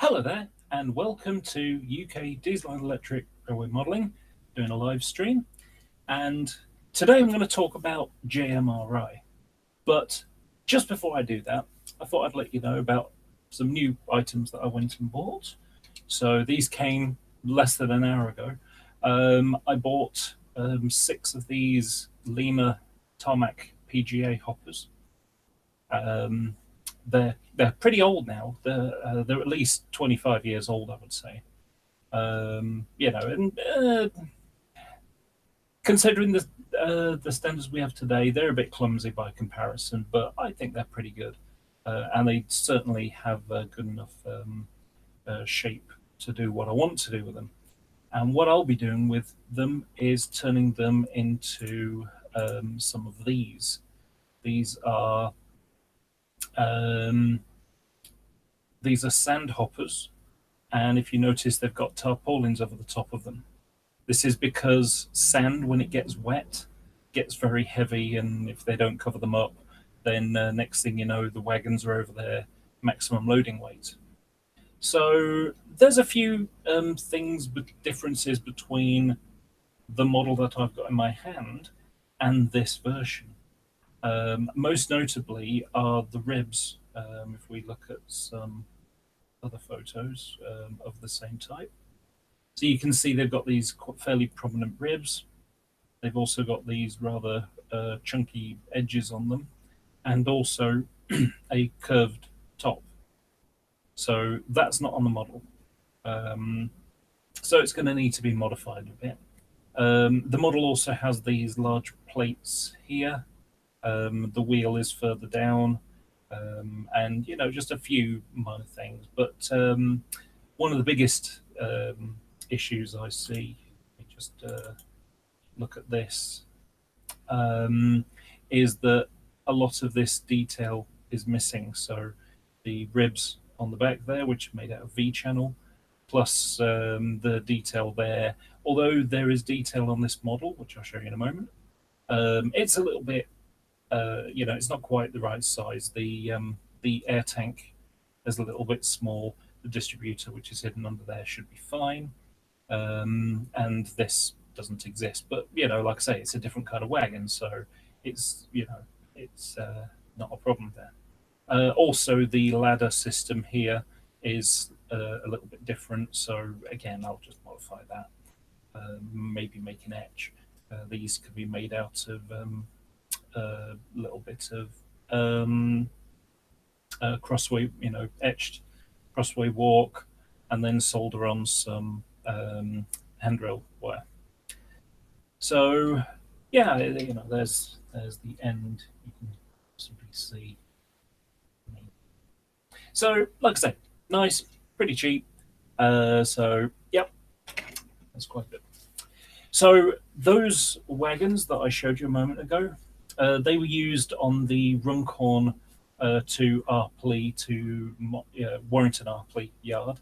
Hello there, and welcome to UK Diesel and Electric Railway Modelling, doing a live stream. And today I'm going to talk about JMRI. But just before I do that, I thought I'd let you know about some new items that I went and bought. So these came less than an hour ago. I bought 6 of these Lima Tarmac PGA hoppers. They're pretty old now. They're at least 25 years old, I would say. And considering the standards we have today, they're a bit clumsy by comparison, but I think they're pretty good, and they certainly have a good enough shape to do what I want to do with them. And what I'll be doing with them is turning them into some of these. These are um, these are sand hoppers, and if you notice, they've got tarpaulins over the top of them. This is because sand, when it gets wet, gets very heavy, and if they don't cover them up, then next thing you know, the wagons are over their maximum loading weight. So there's a few differences between the model that I've got in my hand and this version. Most notably are the ribs. If we look at some other photos of the same type. So you can see they've got these fairly prominent ribs. They've also got these rather chunky edges on them, and also a curved top. So that's not on the model. So it's going to need to be modified a bit. The model also has these large plates here. The wheel is further down. And just a few minor things. But one of the biggest issues I see, let me just look at this, is that a lot of this detail is missing. So the ribs on the back there, which are made out of V-channel, plus the detail there. Although there is detail on this model, which I'll show you in a moment, it's a little bit it's not quite the right size. The air tank is a little bit small. The distributor, which is hidden under there, should be fine. And this doesn't exist. But like I say, it's a different kind of wagon, so it's it's not a problem there. Also, the ladder system here is a little bit different. So again, I'll just modify that. Maybe make an etch. These could be made out of a little bit of crossway, etched crossway walk, and then solder on some handrail wire. So yeah, there's the end. You can simply see. So like I said, nice, pretty cheap. So yep, that's quite good. So those wagons that I showed you a moment ago, they were used on the Runcorn to Arpley to Warrington Arpley yard,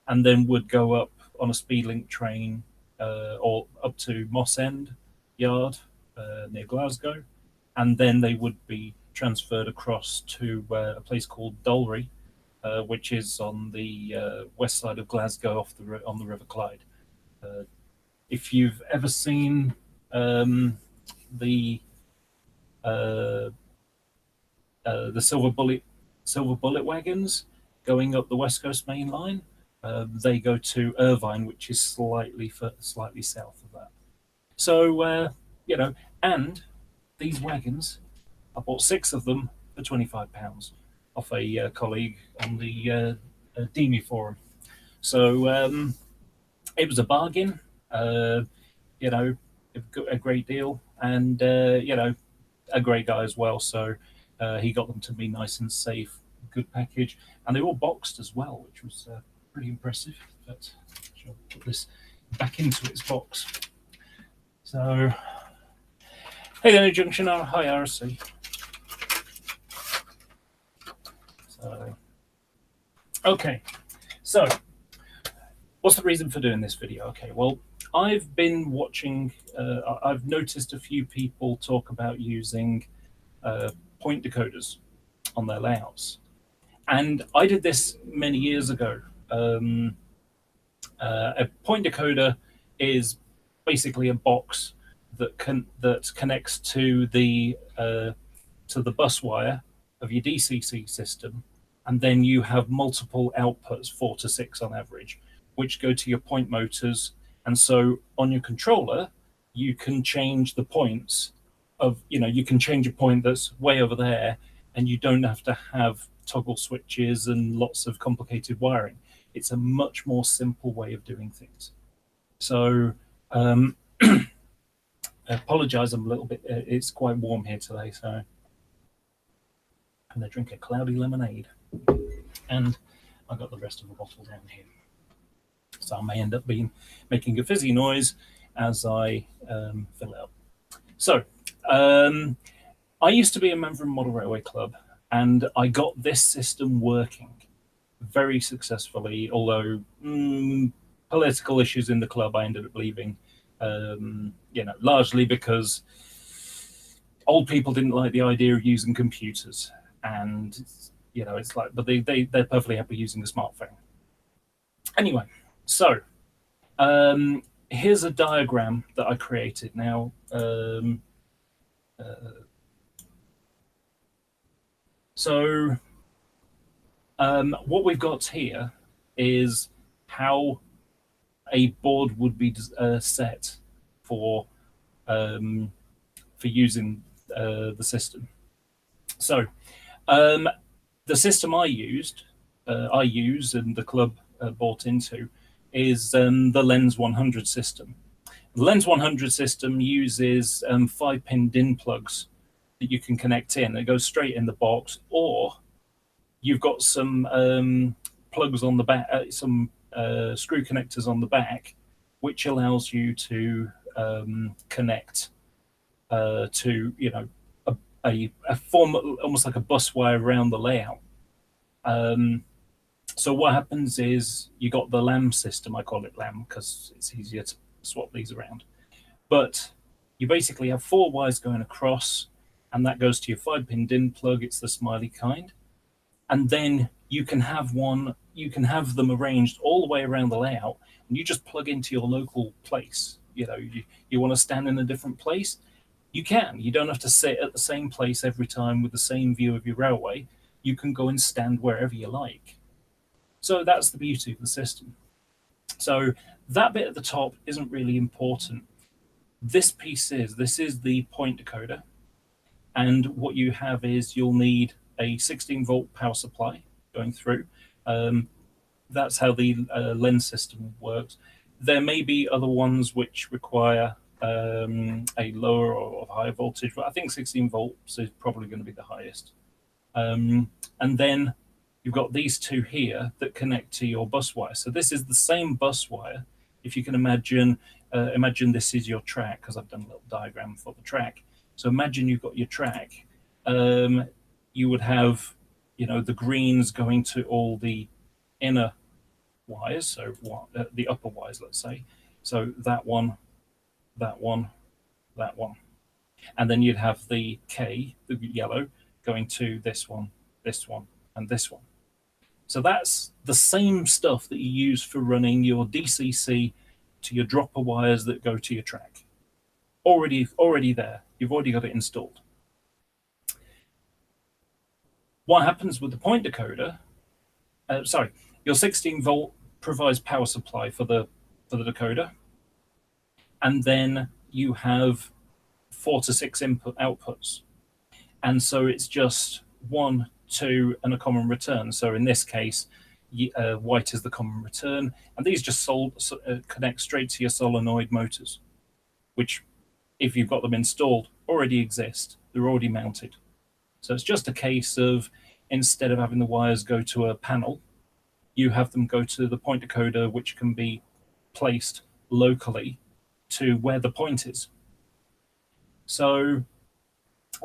and then would go up on a Speedlink train or up to Moss End yard near Glasgow, and then they would be transferred across to a place called Dolry, which is on the west side of Glasgow on the River Clyde. If you've ever seen the Silver Bullet wagons going up the West Coast Main Line, they go to Irvine, which is slightly south of that. So and these wagons, I bought 6 of them for £25 off a colleague on the Demi forum. So it was a bargain. A great deal, and a great guy as well. So he got them to me nice and safe, good package, and they were all boxed as well, which was pretty impressive. But I'll put this back into its box. So, hey there, Junction. Hi, RC. So, okay. So, what's the reason for doing this video? Okay, well, I've been watching, I've noticed a few people talk about using point decoders on their layouts. And I did this many years ago. a point decoder is basically a box that connects to the bus wire of your DCC system, and then you have multiple outputs, 4 to 6 on average, which go to your point motors. And so on your controller, you can change the points of, you can change a point that's way over there, and you don't have to have toggle switches and lots of complicated wiring. It's a much more simple way of doing things. So I apologize, I'm a little bit, it's quite warm here today, so I'm going to drink a cloudy lemonade. And I've got the rest of the bottle down here. So I may end up making a fizzy noise as I fill it up. So I used to be a member of Model Railway Club, and I got this system working very successfully, although political issues in the club, I ended up leaving, largely because old people didn't like the idea of using computers. And, it's like, but they're perfectly happy using a smartphone. Anyway, so here's a diagram that I created. Now, what we've got here is how a board would be set for using the system. So the system I use, and the club bought into, is the Lens 100 system. The Lens 100 system uses 5-pin DIN plugs that you can connect in. It goes straight in the box, or you've got some plugs on the back, some screw connectors on the back, which allows you to connect to a form almost like a bus wire around the layout. So what happens is you got the LAM system. I call it LAM because it's easier to swap these around. But you basically have 4 wires going across, and that goes to your 5-pin DIN plug. It's the smiley kind. And then you can have them arranged all the way around the layout, and you just plug into your local place. You want to stand in a different place, you can. You don't have to sit at the same place every time with the same view of your railway. You can go and stand wherever you like. So that's the beauty of the system. So that bit at the top isn't really important. This is the point decoder. And what you have is you'll need a 16-volt power supply going through. That's how the lens system works. There may be other ones which require a lower or higher voltage, but I think 16 volts is probably going to be the highest. And then you've got these 2 here that connect to your bus wire. So this is the same bus wire. If you can imagine this is your track, because I've done a little diagram for the track. So imagine you've got your track. You would have, the greens going to all the inner wires, so the upper wires, let's say. So that one, that one, that one. And then you'd have the K, the yellow, going to this one, and this one. So that's the same stuff that you use for running your DCC to your dropper wires that go to your track. Already there. You've already got it installed. What happens with the point decoder? Your 16-volt provides power supply for the decoder, and then you have 4 to 6 input outputs, and so it's just 1, 2, and a common return. So in this case, white is the common return, and these just connect straight to your solenoid motors, which, if you've got them installed, already exist. They're already mounted. So it's just a case of, instead of having the wires go to a panel, you have them go to the point decoder, which can be placed locally to where the point is. So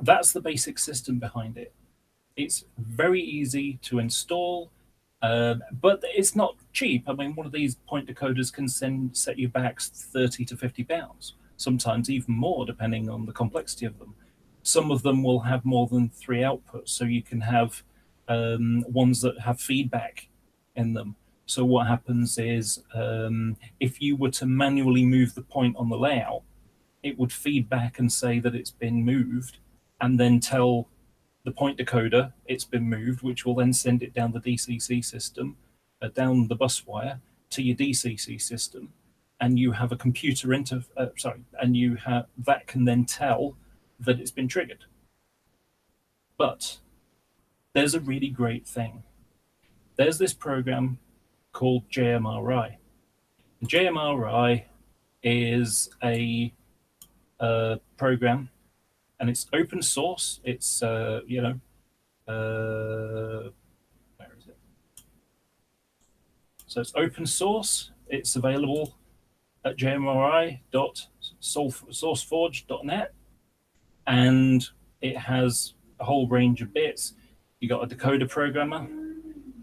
that's the basic system behind it. It's very easy to install, but it's not cheap. I mean, one of these point decoders can set you back 30 to 50 pounds, sometimes even more, depending on the complexity of them. Some of them will have more than 3 outputs, so you can have ones that have feedback in them. So what happens is if you were to manually move the point on the layout, it would feed back and say that it's been moved, and then tell the point decoder it's been moved, which will then send it down the DCC system, down the bus wire to your DCC system, and you have a computer and you have that can then tell that it's been triggered. But there's a really great thing. There's this program called JMRI. JMRI is a program, and it's open source. It's where is it? So it's open source. It's available at jmri.sourceforge.net, and it has a whole range of bits. You got a decoder programmer.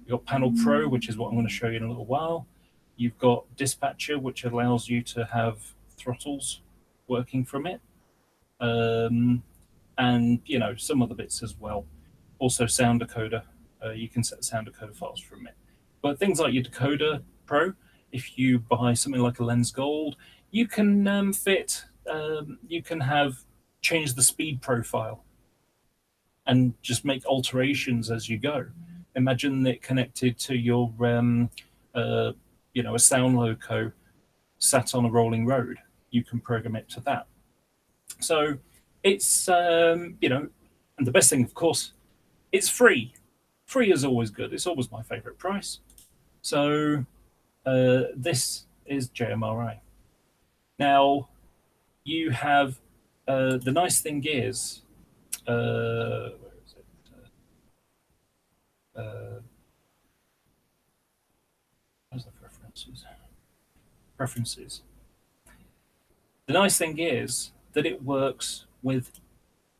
You got Panel Pro, which is what I'm going to show you in a little while. You've got Dispatcher, which allows you to have throttles working from it, and some other bits as well. Also, sound decoder. You can set sound decoder files from it. But things like your Decoder Pro, if you buy something like a Lens Gold, you can you can change the speed profile and just make alterations as you go. Imagine it connected to your a sound loco sat on a rolling road. You can program it to that. So it's and the best thing, of course, it's free. Free is always good. It's always my favorite price. So this is JMRI. Now you have the nice thing is where is it? Where's the preferences? Preferences. The nice thing is that it works with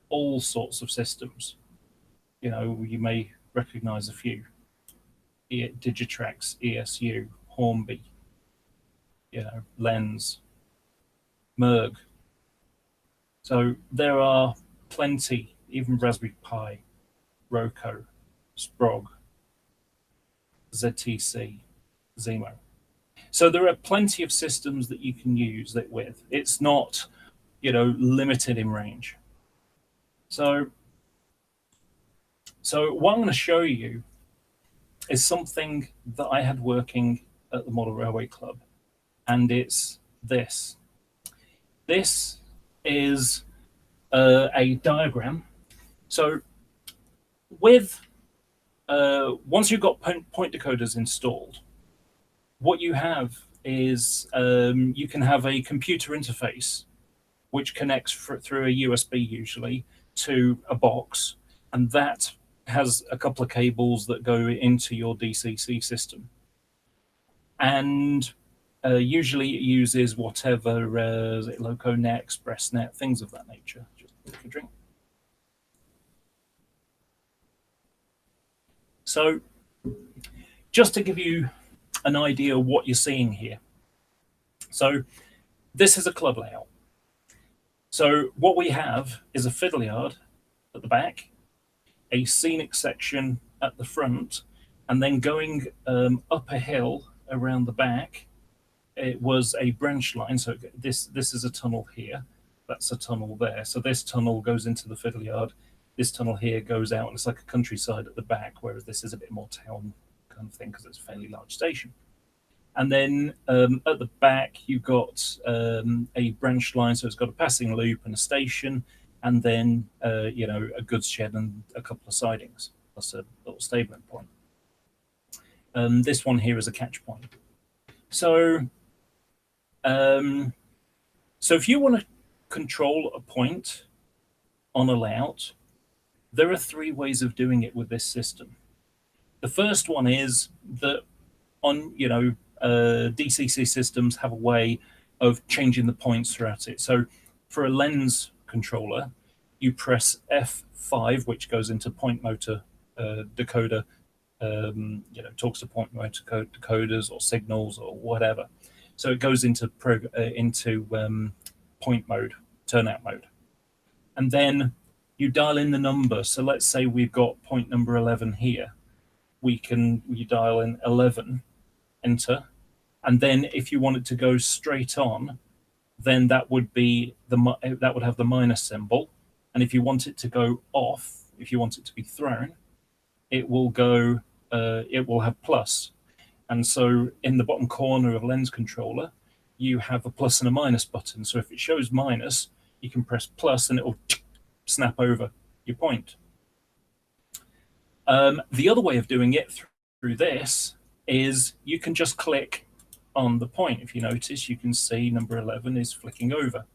all sorts of systems. You may recognize a few. Digitrax, ESU, Hornby, Lens, Merg. So there are plenty, even Raspberry Pi, Roku, Sprog, ZTC, Zemo. So there are plenty of systems that you can use it with. It's not, limited in range. So what I'm going to show you is something that I had working at the Model Railway Club, and it's this. This is a diagram. So with once you've got point decoders installed, what you have is you can have a computer interface which connects through a USB usually to a box, and that has a couple of cables that go into your DCC system. And usually it uses whatever, LocoNet, ExpressNet, things of that nature. Just take a drink. So just to give you an idea of what you're seeing here. So this is a club layout. So what we have is a fiddle yard at the back, a scenic section at the front, and then going up a hill around the back, it was a branch line. So this is a tunnel here. That's a tunnel there. So this tunnel goes into the fiddle yard. This tunnel here goes out, and it's like a countryside at the back, whereas this is a bit more town kind of thing because it's a fairly large station. And then at the back, you've got a branch line, so it's got a passing loop and a station, and then a goods shed and a couple of sidings, plus a little stabling point. This one here is a catch point. So, if you want to control a point on a layout, there are three ways of doing it with this system. The first one is that on DCC systems have a way of changing the points throughout it. So for a lens controller, you press F5, which goes into point motor decoder, talks to point motor decoders or signals or whatever. So it goes into point mode, turnout mode. And then you dial in the number. So let's say we've got point number 11 here. You dial in 11, enter. And then if you want it to go straight on, then that would be that would have the minus symbol. And if you want it to go off, if you want it to be thrown, it will go. It will have plus. And so in the bottom corner of a lens controller, you have a plus and a minus button. So if it shows minus, you can press plus and it will snap over your point. The other way of doing it through this is you can just click on the point. If you notice, you can see number 11 is flicking over.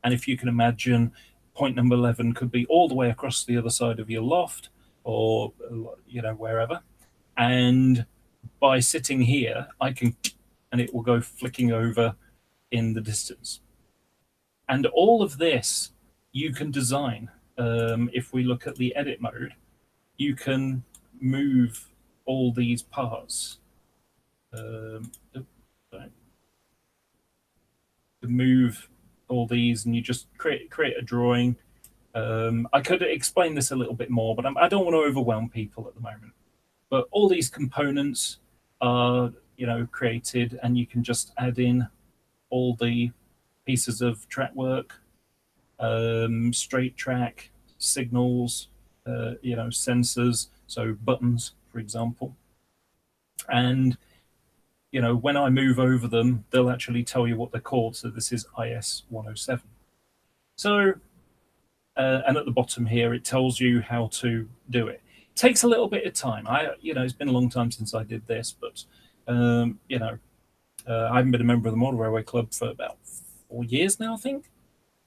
And if you can imagine, point number 11 could be all the way across the other side of your loft or, wherever. And by sitting here, I can, and it will go flicking over in the distance. And all of this you can design. If we look at the edit mode, you can move all these parts. Move all these, and you just create a drawing. I could explain this a little bit more, but I don't want to overwhelm people at the moment. But all these components are, created, and you can just add in all the pieces of track work, straight track, signals, sensors, so buttons, for example. And, when I move over them, they'll actually tell you what they're called. So this is IS 107. So, and at the bottom here, it tells you how to do it. It takes a little bit of time. It's been a long time since I did this, but, I haven't been a member of the Model Railway Club for about 4 years now, I think.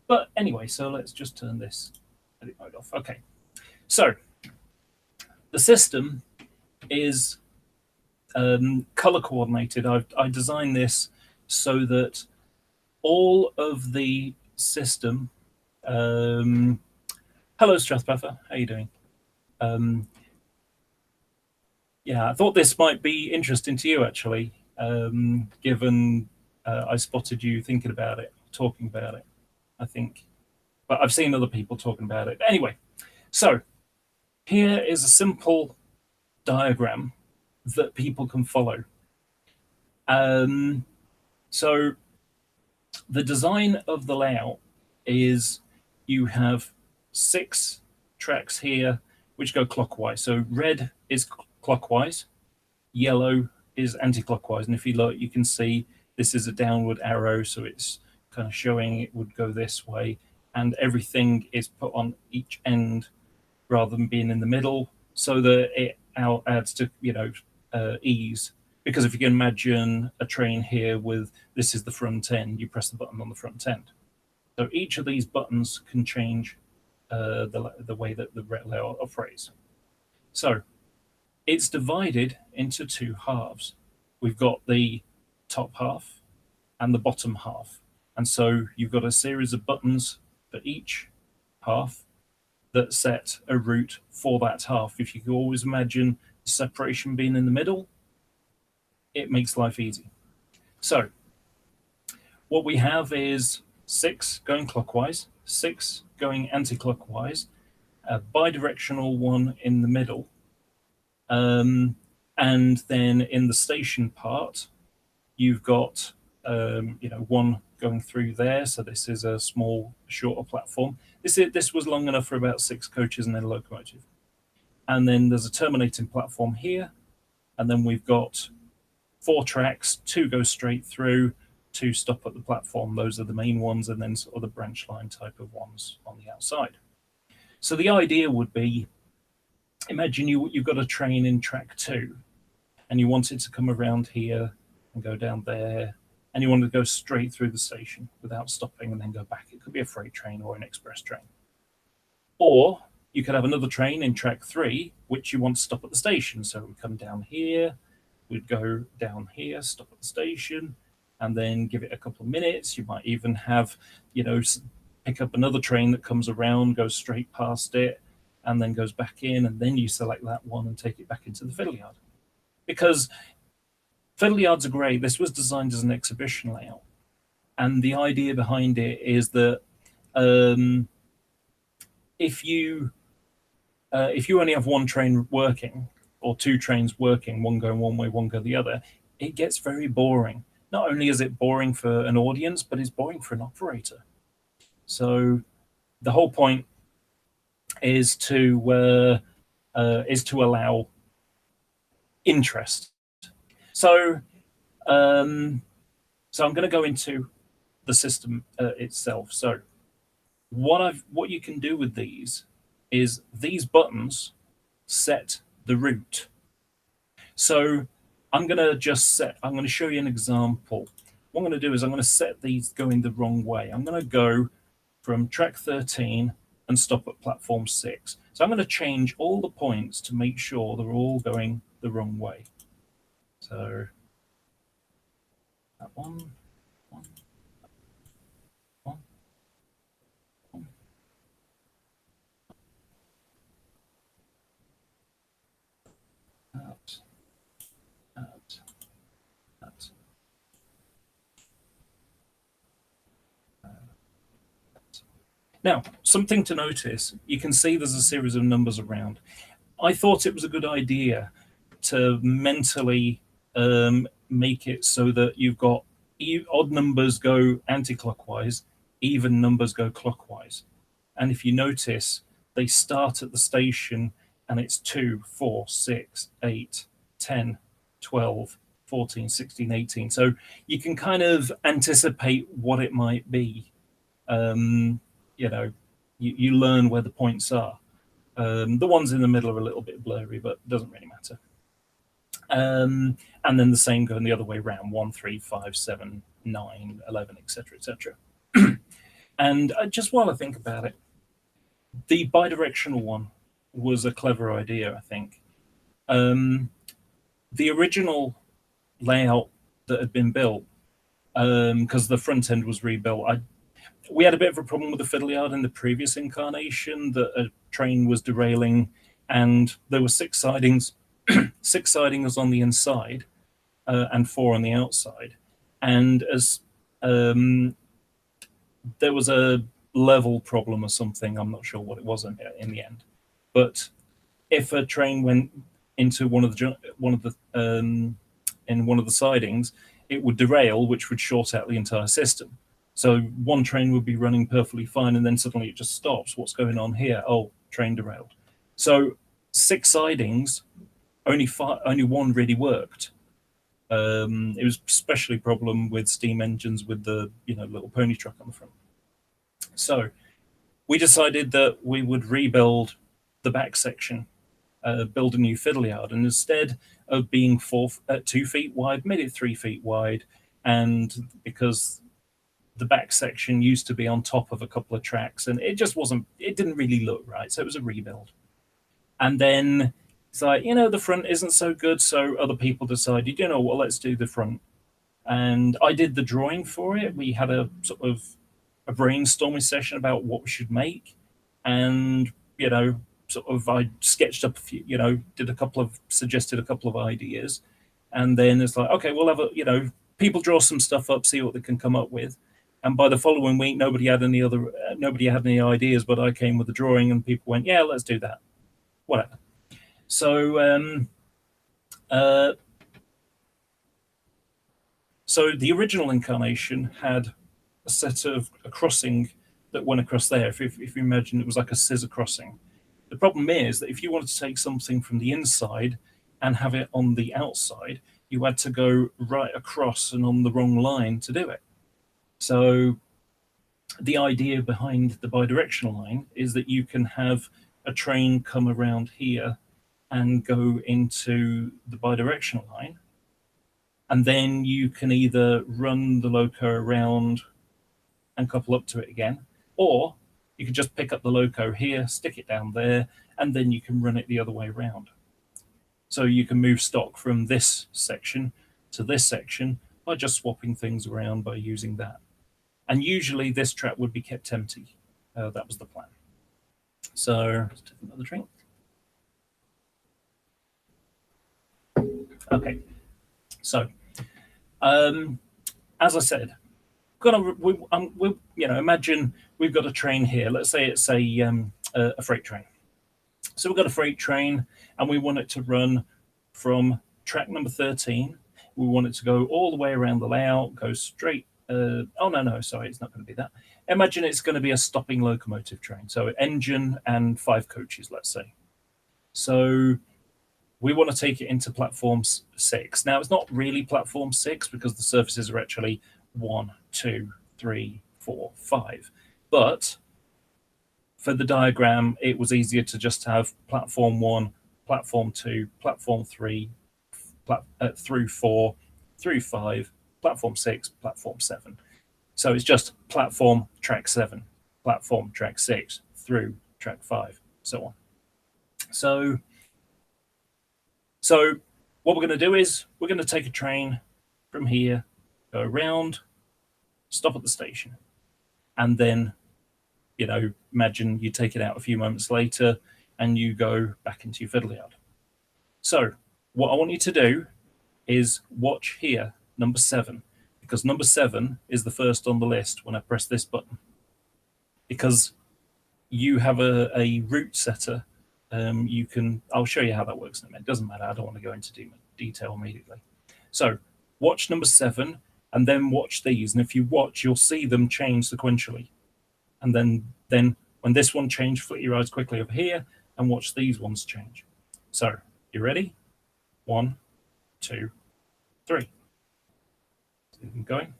But anyway, so let's just turn this edit mode off. Okay. So the system is color coordinated. I designed this so that all of the system. Hello, Strathpuffer. How are you doing? Yeah, I thought this might be interesting to you, actually, given I spotted you thinking about it, talking about it, I think. But I've seen other people talking about it. Anyway, so here is a simple diagram that people can follow. So the design of the layout is you have 6 tracks here which go clockwise. So red is clockwise, yellow is anti-clockwise. And if you look, you can see this is a downward arrow, so it's kind of showing it would go this way. And everything is put on each end rather than being in the middle, so that it adds to, ease. Because if you can imagine a train here with this is the front end, you press the button on the front end. So each of these buttons can change the way that the layout operates. So it's divided into 2 halves. We've got the top half and the bottom half. And so you've got a series of buttons for each half that set a route for that half. If you could always imagine the separation being in the middle, it makes life easy. So what we have is 6 going clockwise, 6 going anti-clockwise, a bidirectional one in the middle, and then in the station part, you've got one going through there. So this is a small, shorter platform. This was long enough for about 6 coaches and then a locomotive. And then there's a terminating platform here, and then we've got 4 tracks, 2 go straight through, 2 stop at the platform. Those are the main ones, and then sort of the branch line type of ones on the outside. So the idea would be, imagine you've got a train in track 2, and you want it to come around here and go down there, and you want to go straight through the station without stopping and then go back. It could be a freight train or an express train. Or you could have another train in track 3, which you want to stop at the station. So we come down here, we'd go down here, stop at the station, and then give it a couple of minutes. You might even have, pick up another train that comes around, goes straight past it, and then goes back in, and then you select that one and take it back into the fiddle yard. Because fiddle yards are great. This was designed as an exhibition layout. And the idea behind it is that if you only have one train working, or 2 trains working, one going one way, one go the other, it gets very boring. Not only is it boring for an audience, but it's boring for an operator. So the whole point is to allow interest. So so I'm going to go into the system itself. So what you can do with these is these buttons set the route. So I'm going to show you an example. What I'm going to do is I'm going to set these going the wrong way. I'm going to go from track 13 and stop at platform 6. So I'm going to change all the points to make sure they're all going the wrong way. So that one, that, that. Now, something to notice, you can see there's a series of numbers around. I thought it was a good idea to mentally make it so that you've got odd numbers go anti-clockwise, even numbers go clockwise. And if you notice, they start at the station and it's 2, 4, 6, 8, 10, 12, 14, 16, 18. So you can kind of anticipate what it might be. You know, you learn where the points are. The ones in the middle are a little bit blurry, but it doesn't really matter. And then the same going the other way around, 1, 3, 5, 7, 9, 11, etc., etc. And just while I think about it, the bidirectional one was a clever idea, I think. The original layout that had been built, because the front end was rebuilt, we had a bit of a problem with the fiddle yard in the previous incarnation, that a train was derailing and there were 6 sidings, 6 sidings on the inside and 4 on the outside. And as there was a level problem or something, I'm not sure what it was in the end. But if a train went into one of the sidings, it would derail, which would short out the entire system. So one train would be running perfectly fine, and then suddenly it just stops. What's going on here? Oh, train derailed. So 6 sidings, only 1 really worked. It was especially a problem with steam engines with the little pony truck on the front. So we decided that we would rebuild the back section, build a new fiddle yard, and instead of being 2 feet wide, made it 3 feet wide. And because the back section used to be on top of a couple of tracks, and it didn't really look right. So it was a rebuild. And then it's like, the front isn't so good. So other people decided, well, let's do the front. And I did the drawing for it. We had a sort of a brainstorming session about what we should make. And, I sketched up a few, suggested a couple of ideas. And then it's like, okay, we'll have people draw some stuff up, see what they can come up with. And by the following week, nobody had any ideas, but I came with the drawing and people went, yeah, let's do that. Whatever. So, so the original incarnation had a crossing that went across there. If you imagine it was like a scissor crossing. The problem is that if you wanted to take something from the inside and have it on the outside, you had to go right across and on the wrong line to do it. So the idea behind the bidirectional line is that you can have a train come around here and go into the bidirectional line, and then you can either run the loco around and couple up to it again, or you can just pick up the loco here, stick it down there, and then you can run it the other way around. So you can move stock from this section to this section by just swapping things around by using that. And usually this track would be kept empty. That was the plan. So let's take another drink. Okay. So, as I said, imagine we've got a train here. Let's say it's a freight train. So we've got a freight train, and we want it to run from track number 13 we want it to go all the way around the layout, go straight. Oh, no, sorry, it's not going to be that. Imagine it's going to be a stopping locomotive train. So engine and 5 coaches, let's say. So we want to take it into platform 6. Now, it's not really platform 6 because the surfaces are actually 1, 2, 3, 4, 5. But for the diagram, it was easier to just have platform 1, platform 2, platform 3, through 4, through 5, platform 6, platform 7. So it's just platform track 7, platform track 6, through track 5, so on. So what we're going to do is we're going to take a train from here, go around, stop at the station, and then, you know, imagine you take it out a few moments later and you go back into your fiddle yard. So what I want you to do is watch here, number 7, because number 7 is the first on the list when I press this button. Because you have a route setter, I'll show you how that works in a minute. It doesn't matter, I don't want to go into detail immediately. So watch number 7 and then watch these. And if you watch, you'll see them change sequentially. And then when this one changed, flick your eyes quickly over here and watch these ones change. So you ready? 1, 2, 3. See them going.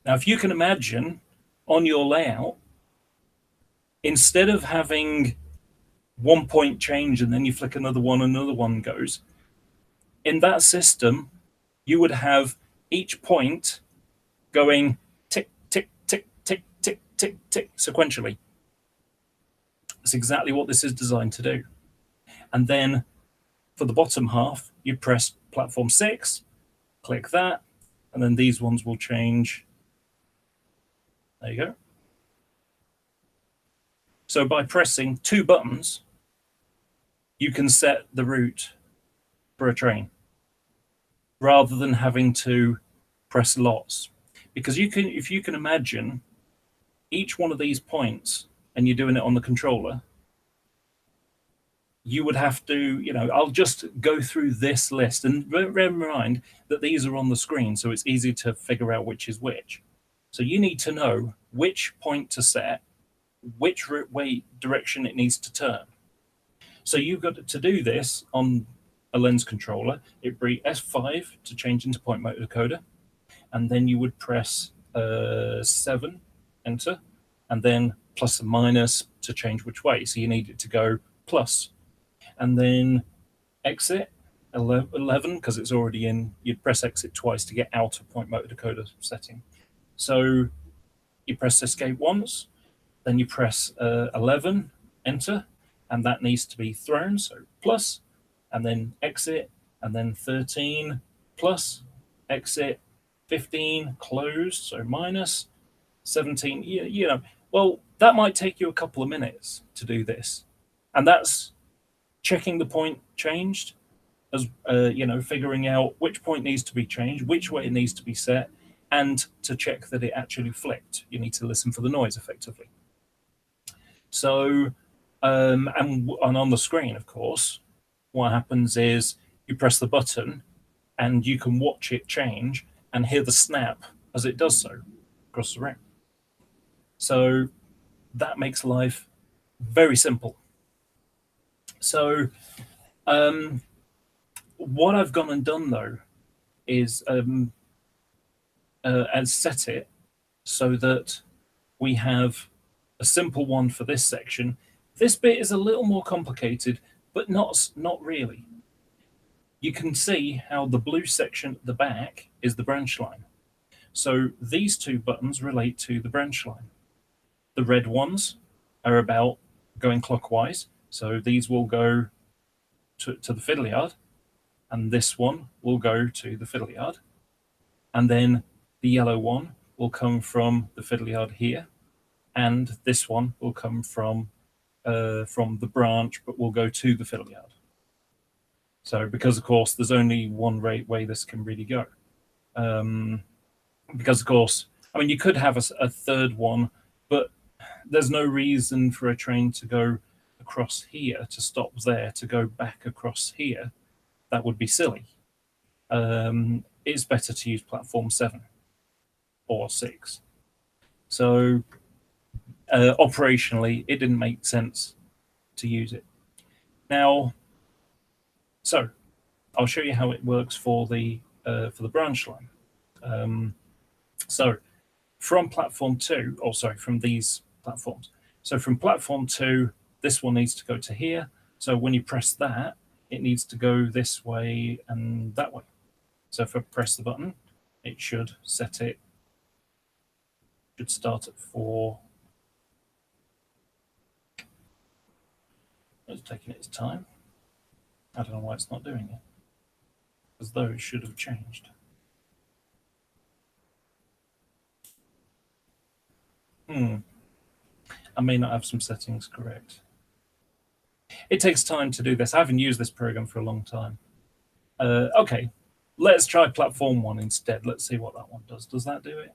Now, if you can imagine on your layout, instead of having 1 point change and then you flick another one goes, in that system, you would have each point going tick, tick, tick, tick, tick, tick, tick sequentially. That's exactly what this is designed to do. And then for the bottom half, you press platform 6, click that, and then these ones will change. There you go. So by pressing 2 buttons, you can set the route for a train rather than having to press lots. Because if you can imagine each one of these points and you're doing it on the controller, you would have to, you know, I'll just go through this list and bear in mind that these are on the screen, so it's easy to figure out which is which. So you need to know which point to set, which direction it needs to turn. So you've got to do this on a lens controller. It'd be F5 to change into point motor decoder, and then you would press 7, enter, and then plus and minus to change which way. So you need it to go plus, and then exit 11 because it's already in. You'd press exit twice to get out of point motor decoder setting. So you press escape once, then you press 11, enter, and that needs to be thrown, so plus, and then exit, and then 13, plus, exit, 15, close, so minus, 17, you know, well, that might take you a couple of minutes to do this. And that's checking the point changed, as you know, figuring out which point needs to be changed, which way it needs to be set, and to check that it actually flicked. You need to listen for the noise effectively. So, and on the screen, of course, what happens is you press the button and you can watch it change and hear the snap as it does so across the room. So that makes life very simple. So what I've gone and done, though, is and set it so that we have a simple one for this section. This bit is a little more complicated, but not really. You can see how the blue section at the back is the branch line. So these 2 buttons relate to the branch line. The red ones are about going clockwise. So these will go to the fiddle yard, and this one will go to the fiddle yard. And then the yellow one will come from the fiddle yard here, and this one will come from the branch, but will go to the fiddle yard. So because, of course, there's only one way this can really go. Because, of course, I mean, you could have a third one, but there's no reason for a train to go across here to stop there to go back across here, that would be silly. It's better to use platform 7 or 6. So operationally, it didn't make sense to use it. Now, so I'll show you how it works for the branch line. So from platform 2, or sorry, from these platforms. So from platform 2, this one needs to go to here. So when you press that, it needs to go this way and that way. So if I press the button, it should set it, should start at 4. It's taking its time. I don't know why it's not doing it, as though it should have changed. I may not have some settings correct. It takes time to do this. I haven't used this program for a long time. Okay, let's try platform 1 instead. Let's see what that one does. Does that do it?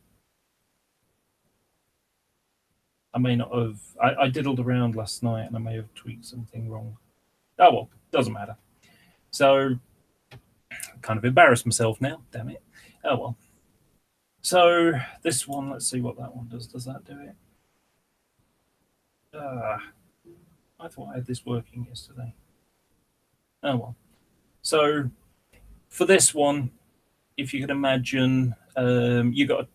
I may not have. I diddled around last night and I may have tweaked something wrong. Oh well, doesn't matter. So, kind of embarrassed myself now. Damn it. Oh well. So this one, let's see what that one does. Does that do it? I thought I had this working yesterday. Oh well. So for this one, if you can imagine, you got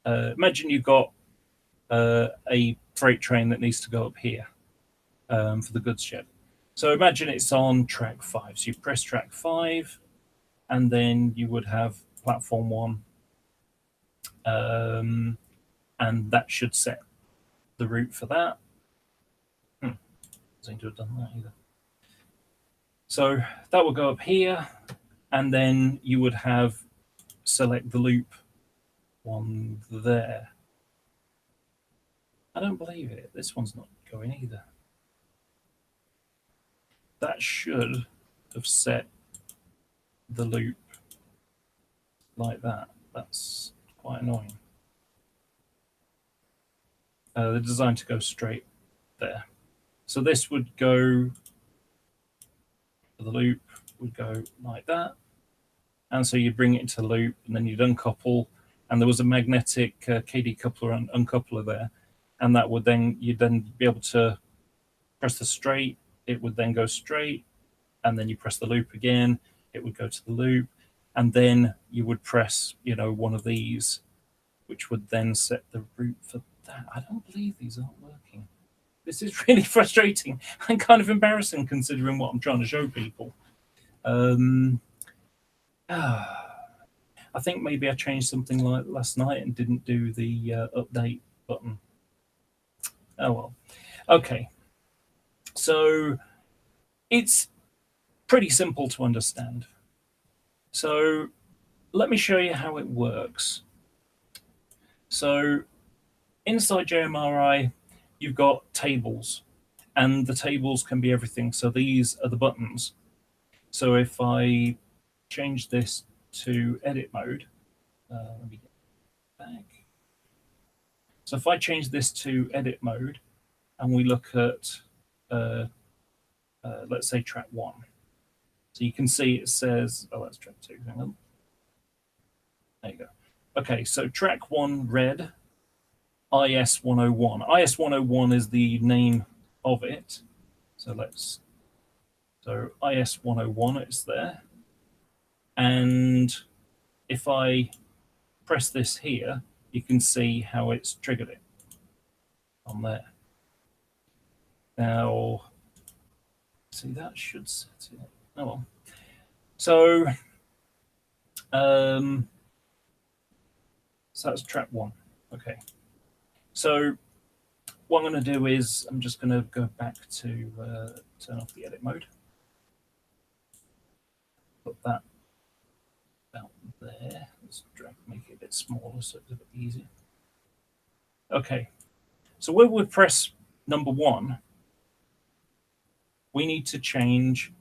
imagine you've got a freight train that needs to go up here for the goods shed. So imagine it's on track 5. So you press track 5, and then you would have platform 1, and that should set the route for that. Doesn't seem to have done that either. So that will go up here, and then you would have select the loop one there. I don't believe it. This one's not going either. That should have set the loop like that. That's quite annoying. They're designed to go straight there. So this would go, the loop would go like that. And so you'd bring it into the loop, and then you'd uncouple, and there was a magnetic KD coupler and uncoupler there. And that would then, you'd then be able to press the straight, it would then go straight, and then you press the loop again, it would go to the loop, and then you would press, one of these, which would then set the route for that. I don't believe these aren't working. This is really frustrating and kind of embarrassing considering what I'm trying to show people. I think maybe I changed something like last night and didn't do the update button. Oh well. Okay. So it's pretty simple to understand. So let me show you how it works. So inside JMRI, you've got tables, and the tables can be everything. So these are the buttons. So if I change this to edit mode, let me get back. So if I change this to edit mode, and we look at, let's say track 1. So you can see it says, oh, that's track 2. Hang on. There you go. Okay, so track 1 red, IS 101. IS 101 is the name of it. So IS 101 is there. And if I press this here, you can see how it's triggered it on there. Now, see, that should set it. Oh well. So, so that's track 1. Okay. So what I'm going to do is I'm just going to go back to turn off the edit mode. Put that out there. Let's make it a bit smaller so it's a bit easier. Okay. So when we press number 1, we need to change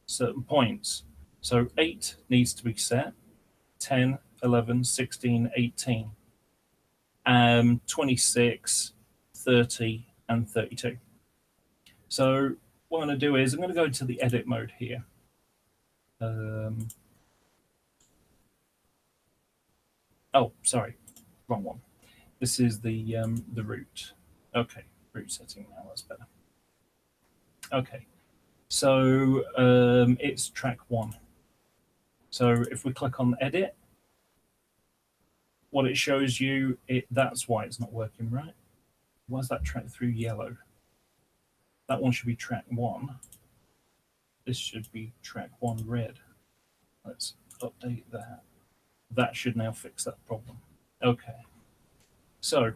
certain points. So 8 needs to be set, 10, 11, 16, 18, 26, 30, and 32. So what I'm going to do is I'm going to go to the edit mode here. Oh, sorry, wrong one. This is the root. Okay, root setting now, that's better. Okay, so it's track 1. So if we click on edit, what it shows you, that's why it's not working right. Why is that track through yellow? That one should be track 1. This should be track 1 red. Let's update that. That should now fix that problem. Okay. So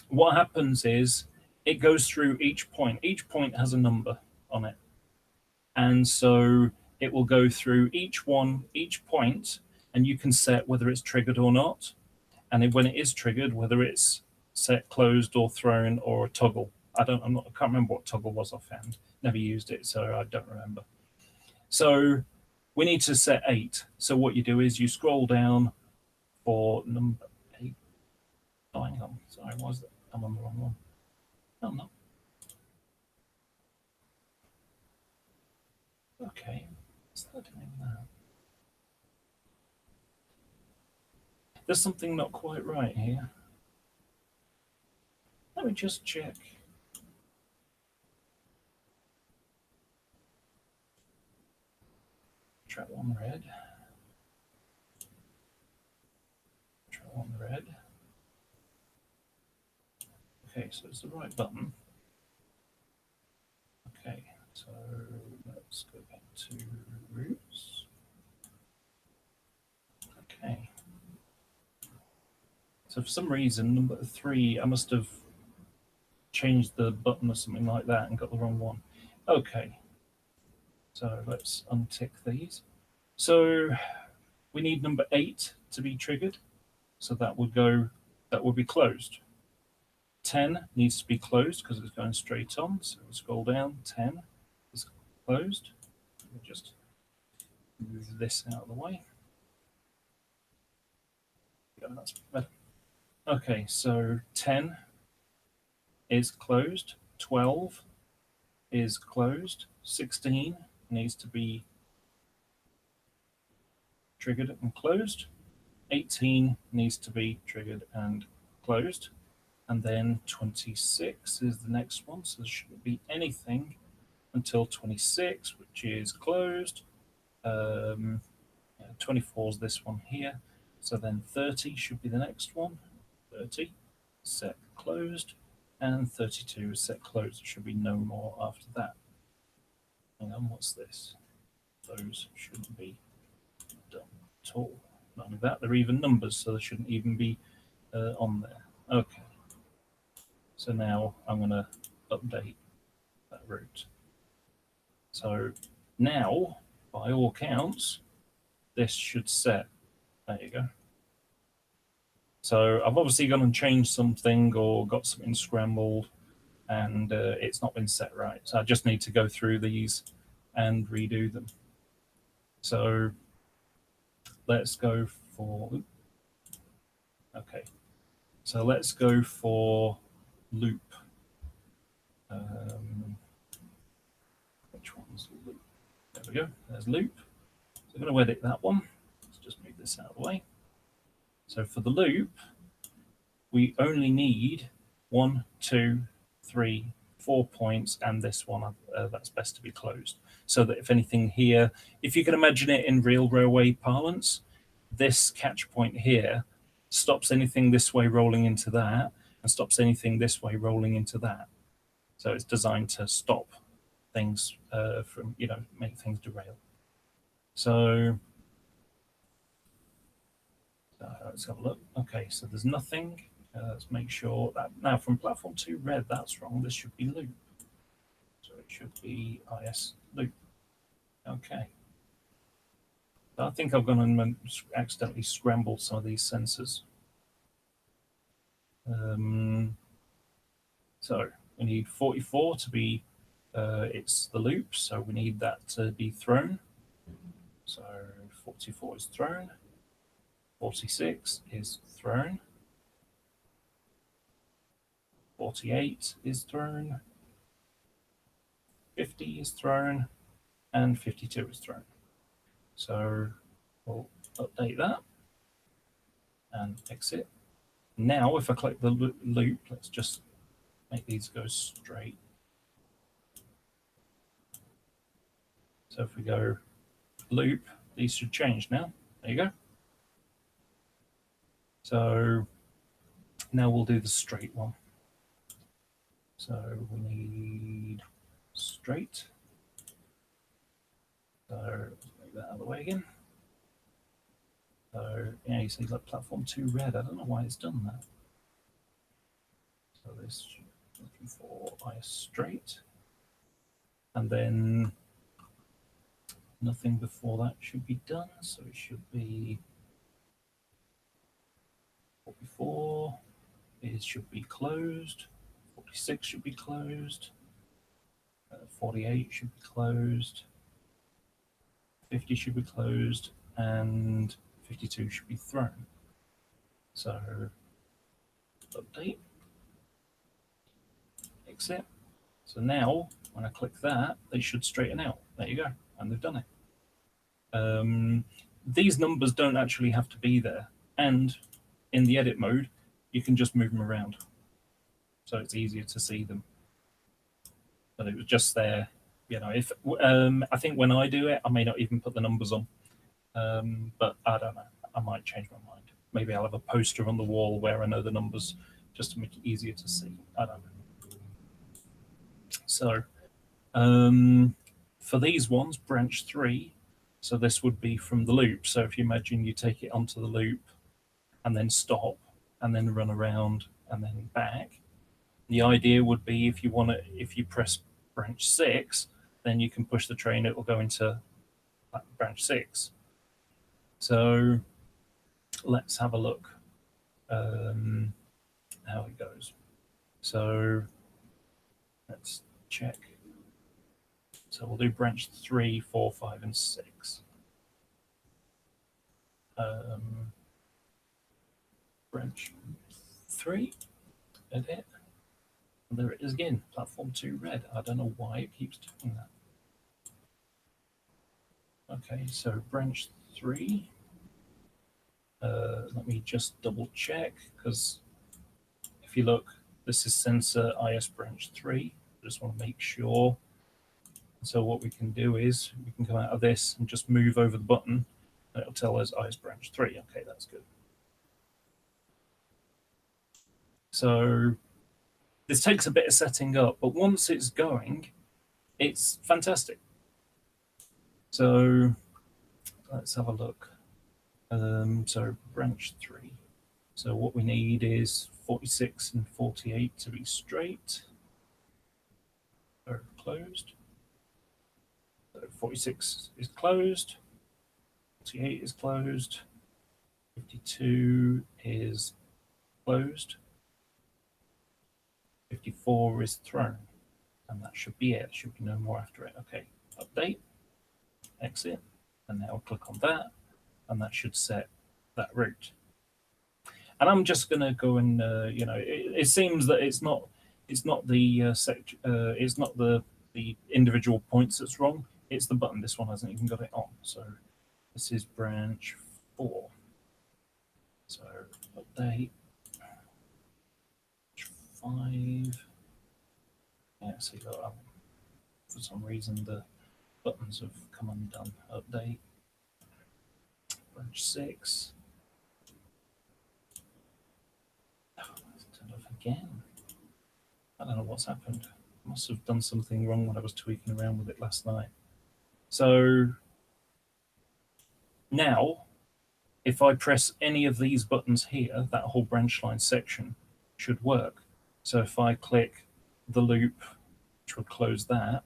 what happens is it goes through each point. Each point has a number on it. And so it will go through each point, and you can set whether it's triggered or not. And when it is triggered, whether it's set closed or thrown or a toggle. I can't remember what toggle was offhand. Never used it, so I don't remember. So we need to set 8. So what you do is you scroll down for number 8. Oh, hang on. Sorry, was that? I'm on the wrong one. No, I'm not. Okay. What's that doing now? There's something not quite right here. Let me just check. Track 1 red. Track 1 red. Okay, so it's the right button. Okay, so let's go back to roots. Okay. So for some reason, number 3, I must have changed the button or something like that and got the wrong one. Okay. So let's untick these. So we need number 8 to be triggered. So that would be closed. 10 needs to be closed because it's going straight on. So we'll scroll down. 10 is closed. Let me just move this out of the way. Yeah, that's better. Okay, so 10 is closed. 12 is closed. 16 needs to be triggered and closed. 18 needs to be triggered and closed. And then 26 is the next one. So there shouldn't be anything until 26, which is closed. 24 is this one here. So then 30 should be the next one. 30, set closed. And 32 is set closed. There should be no more after that. Hang on, what's this? Those shouldn't be done at all. Not only that, they're even numbers, so they shouldn't even be on there. Okay. So now I'm going to update that route. So now, by all counts, this should set. There you go. So I've obviously gone and changed something or got something scrambled, and it's not been set right. So I just need to go through these and redo them. So let's go for, okay. So let's go for loop. Which one's loop? There we go. There's loop. So I'm going to edit that one. Let's just move this out of the way. So for the loop, we only need 1, 2, 3, 4 points, and this one that's best to be closed. So that if anything here, if you can imagine it in real railway parlance, this catch point here stops anything this way rolling into that, and stops anything this way rolling into that. So it's designed to stop things from, make things derail. So let's have a look. Okay, so there's nothing. Let's make sure that now from platform 2 red, that's wrong. This should be loop. So it should be IS loop. Okay. I think I've gone and accidentally scrambled some of these sensors. So we need 44 to be, it's the loop, so we need that to be thrown. So 44 is thrown. 46 is thrown. 48 is thrown. 50 is thrown and 52 is thrown. So we'll update that and exit. Now, if I click the loop, let's just make these go straight. So if we go loop, these should change now. There you go. So now we'll do the straight one. So we need straight. So let's make that out of the way again. So yeah, you see like platform 2 red. I don't know why it's done that. So this looking for IS straight, and then nothing before that should be done. So it should be 44. It should be closed. 46 should be closed. 48 should be closed. 50 should be closed, and 52 should be thrown. So update, exit. So now when I click that, they should straighten out. There you go, and they've done it. These numbers don't actually have to be there, and in the edit mode, you can just move them around, so it's easier to see them. But it was just there, you know. If I think when I do it, I may not even put the numbers on, but I don't know. I might change my mind. Maybe I'll have a poster on the wall where I know the numbers, just to make it easier to see. I don't know. So for these ones, branch 3. So this would be from the loop. So if you imagine you take it onto the loop and then stop and then run around and then back. The idea would be if you press branch 6, then you can push the train, it will go into branch 6. So let's have a look how it goes. So let's check. So we'll do branch 3, 4, 5, and 6. Branch 3, edit. And there it is again, platform 2 red. I don't know why it keeps doing that. Okay, so branch 3. Let me just double check, because if you look, this is sensor IS branch 3. I just want to make sure. So what we can do is we can come out of this and just move over the button, and it'll tell us IS branch 3. Okay, that's good. So this takes a bit of setting up, but once it's going, it's fantastic. So let's have a look. So branch 3. So what we need is 46 and 48 to be straight or closed. So 46 is closed, 48 is closed, 52 is closed, 54 is thrown, and that should be it. There should be no more after it. Okay, update, exit, and now I'll click on that, and that should set that route. And I'm just going to go and you know, it seems that it's not the individual points that's wrong. It's the button. This one hasn't even got it on. So this is branch 4. So update 5. Yeah, see, look, for some reason the buttons have come undone. Update branch 6. Oh, it's turned off again. I don't know what's happened. I must have done something wrong when I was tweaking around with it last night. So now, if I press any of these buttons here, that whole branch line section should work. So if I click the loop, which will close that,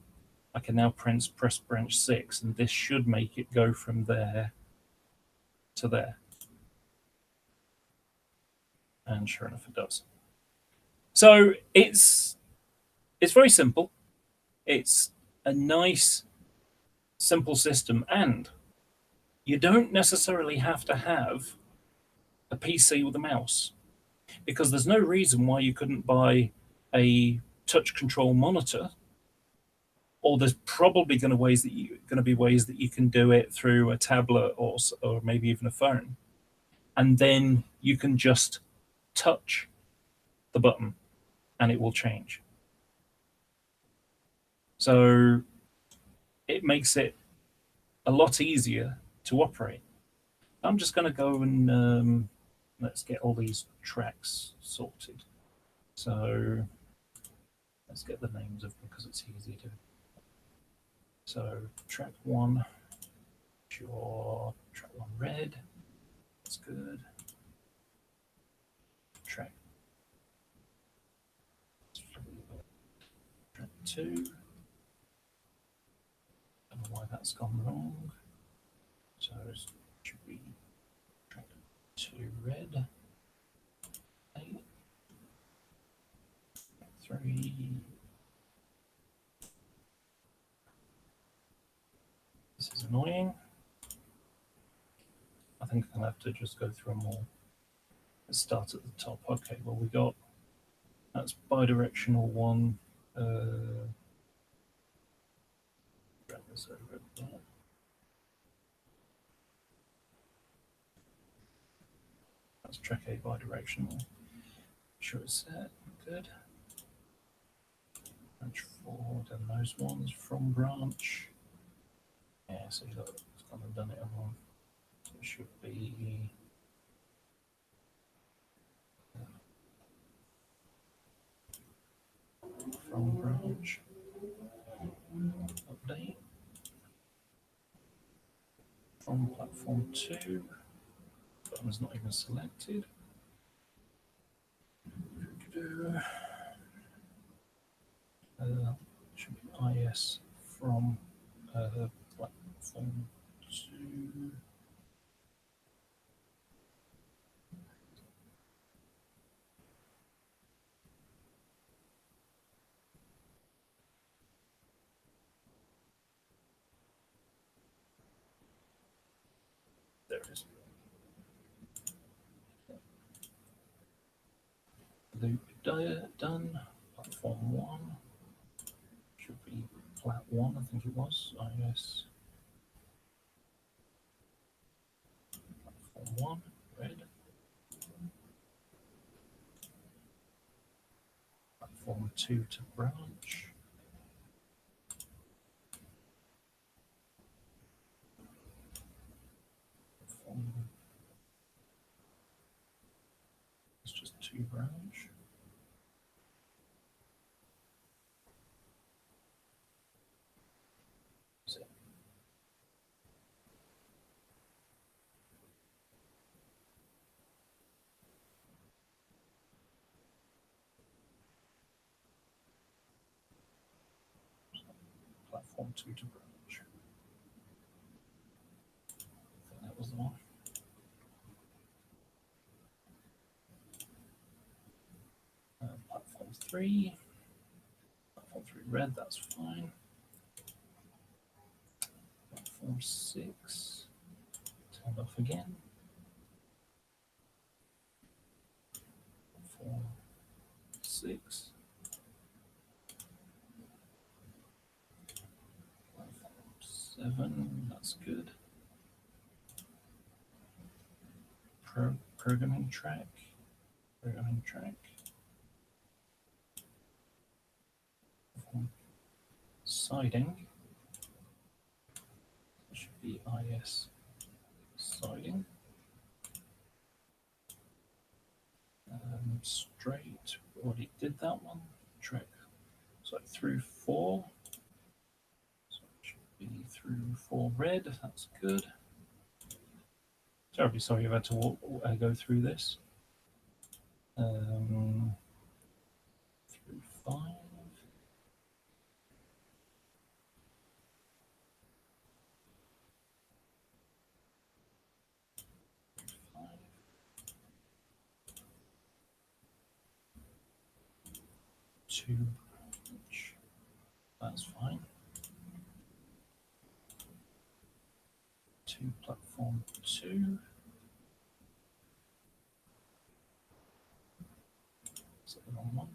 I can now press branch 6, and this should make it go from there to there. And sure enough, it does. So it's very simple. It's a nice, simple system, and you don't necessarily have to have a PC with a mouse, because there's no reason why you couldn't buy a touch control monitor or there's probably going to be ways that you can do it through a tablet or maybe even a phone, and then you can just touch the button and it will change. So it makes it a lot easier to operate. I'm just going to go and let's get all these tracks sorted. So let's get the names of them because it's easy to. So track 1, your track 1 red. That's good. Track 2. Don't know why that's gone wrong. So it should be track 2 red. 8. 3. This is annoying. I think I'll have to just go through them all. Let's start at the top. Okay, well we got, that's bidirectional 1. Grab this over there. That's track A bidirectional. Sure it's set. Good. Branch 4, done those ones. From branch. Yeah, so look, it's kind of done it wrong. So it should be from branch. Update. From platform 2. Button's not even selected. Should be IS from platform 2. There it is. Loop done. Platform 1. Should be plat 1, I think it was. IS. Platform 1, red. Platform 2 to branch. It's just 2 branch. Platform 2 to branch. I think that was the one. Platform 3. Platform 3 red, that's fine. Platform 6. Turned off again. Platform 6. Platform 7, that's good. Programming track. Programming track. Siding. It should be IS siding. Straight, already did that one. Track, so through 4. So it should be through 4 red, that's good. Terribly sorry I've had to go through this. Through 5. Two branch. That's fine. 2 platform 2. Is that the wrong one?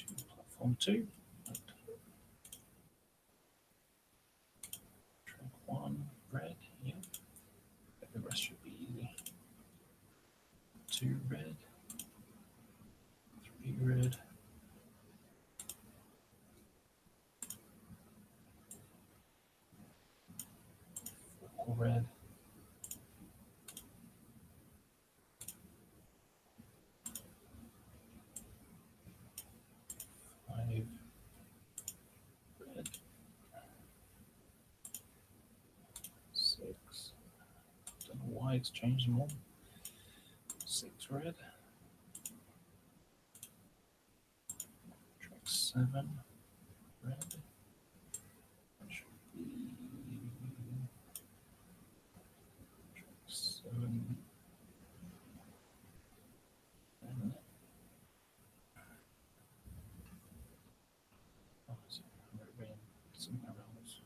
to platform 2. Track 1, red, yep. The rest should be easy. 2 red, 3 red, 4 red, 5 red, 6. Don't know why it's changed them all. 6 red. Track 7 red. That should be track 7. And oh, is it red somewhere else?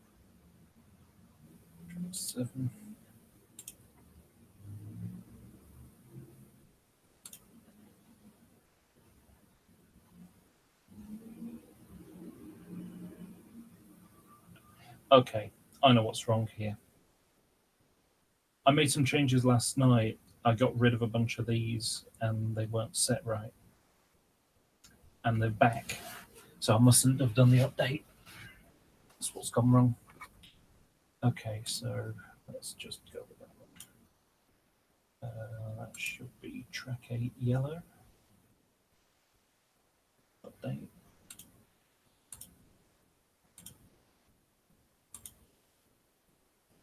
Track 7. Okay, I know what's wrong here. I made some changes last night. I got rid of a bunch of these and they weren't set right. And they're back. So I mustn't have done the update. That's what's gone wrong. Okay, so let's just go with that one. That should be track 8 yellow. Update.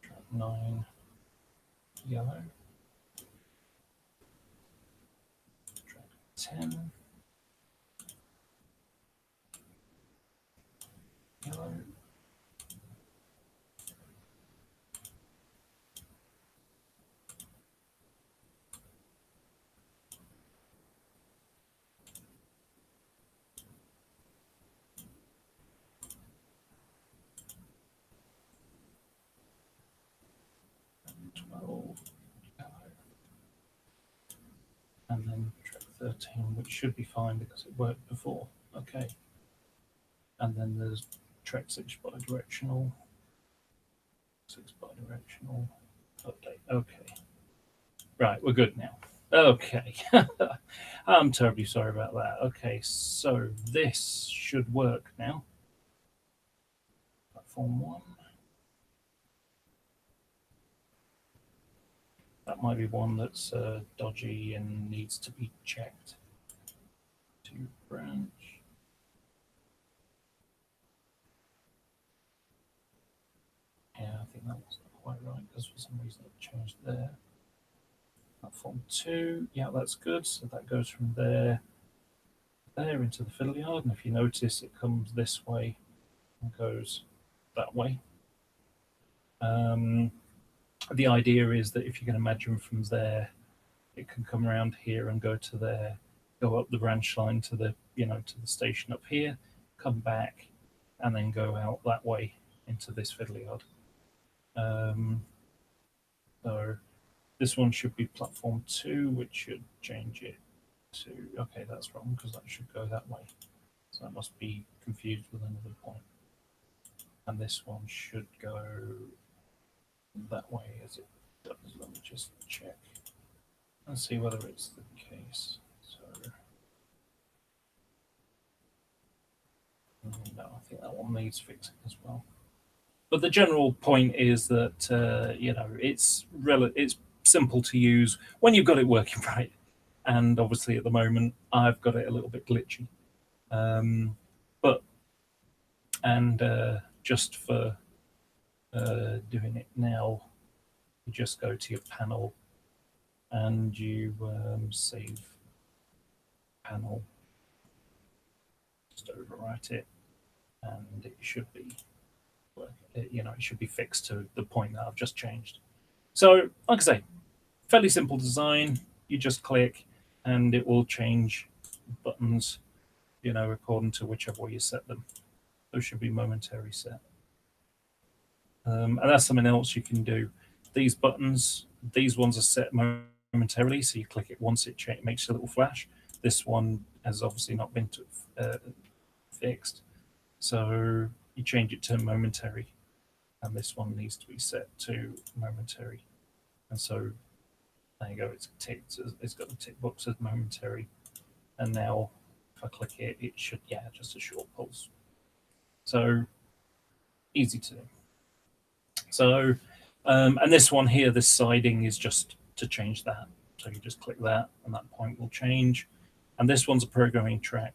Track 9 yellow. Track 10 yellow. And 12 yellow. And then track 13, which should be fine because it worked before. Okay. And then there's track 6 bidirectional. 6 bidirectional. Update. Okay. Right, we're good now. Okay. I'm terribly sorry about that. Okay, so this should work now. Platform 1. That might be one that's dodgy and needs to be checked. To branch. Yeah, I think that wasn't quite right because for some reason it changed there. Platform 2, yeah, that's good. So that goes from there into the fiddle yard. And if you notice, it comes this way and goes that way. The idea is that if you can imagine from there, it can come around here and go to there, go up the branch line to the, to the station up here, come back, and then go out that way into this fiddle yard. So this one should be platform 2, which should change it to, okay, that's wrong because that should go that way. So that must be confused with another point. And this one should go that way as it does. Let me just check and see whether it's the case. So no, I think that one needs fixing as well. But the general point is that it's simple to use when you've got it working right. And obviously at the moment I've got it a little bit glitchy. Just for doing it now, you just go to your panel and you save panel, just overwrite it, and it should be it should be fixed to the point that I've just changed. So like I say, fairly simple design. You just click and it will change buttons, according to whichever way you set them. Those should be momentary set. And that's something else you can do. These buttons, these ones are set momentarily, so you click it once, it makes a little flash. This one has obviously not been fixed. So you change it to momentary, and this one needs to be set to momentary. And so there you go, it's ticked, it's got the tick box as momentary. And now if I click it, it should, yeah, just a short pulse. So easy to do. So, and this one here, this siding is just to change that. So you just click that and that point will change. And this one's a programming track.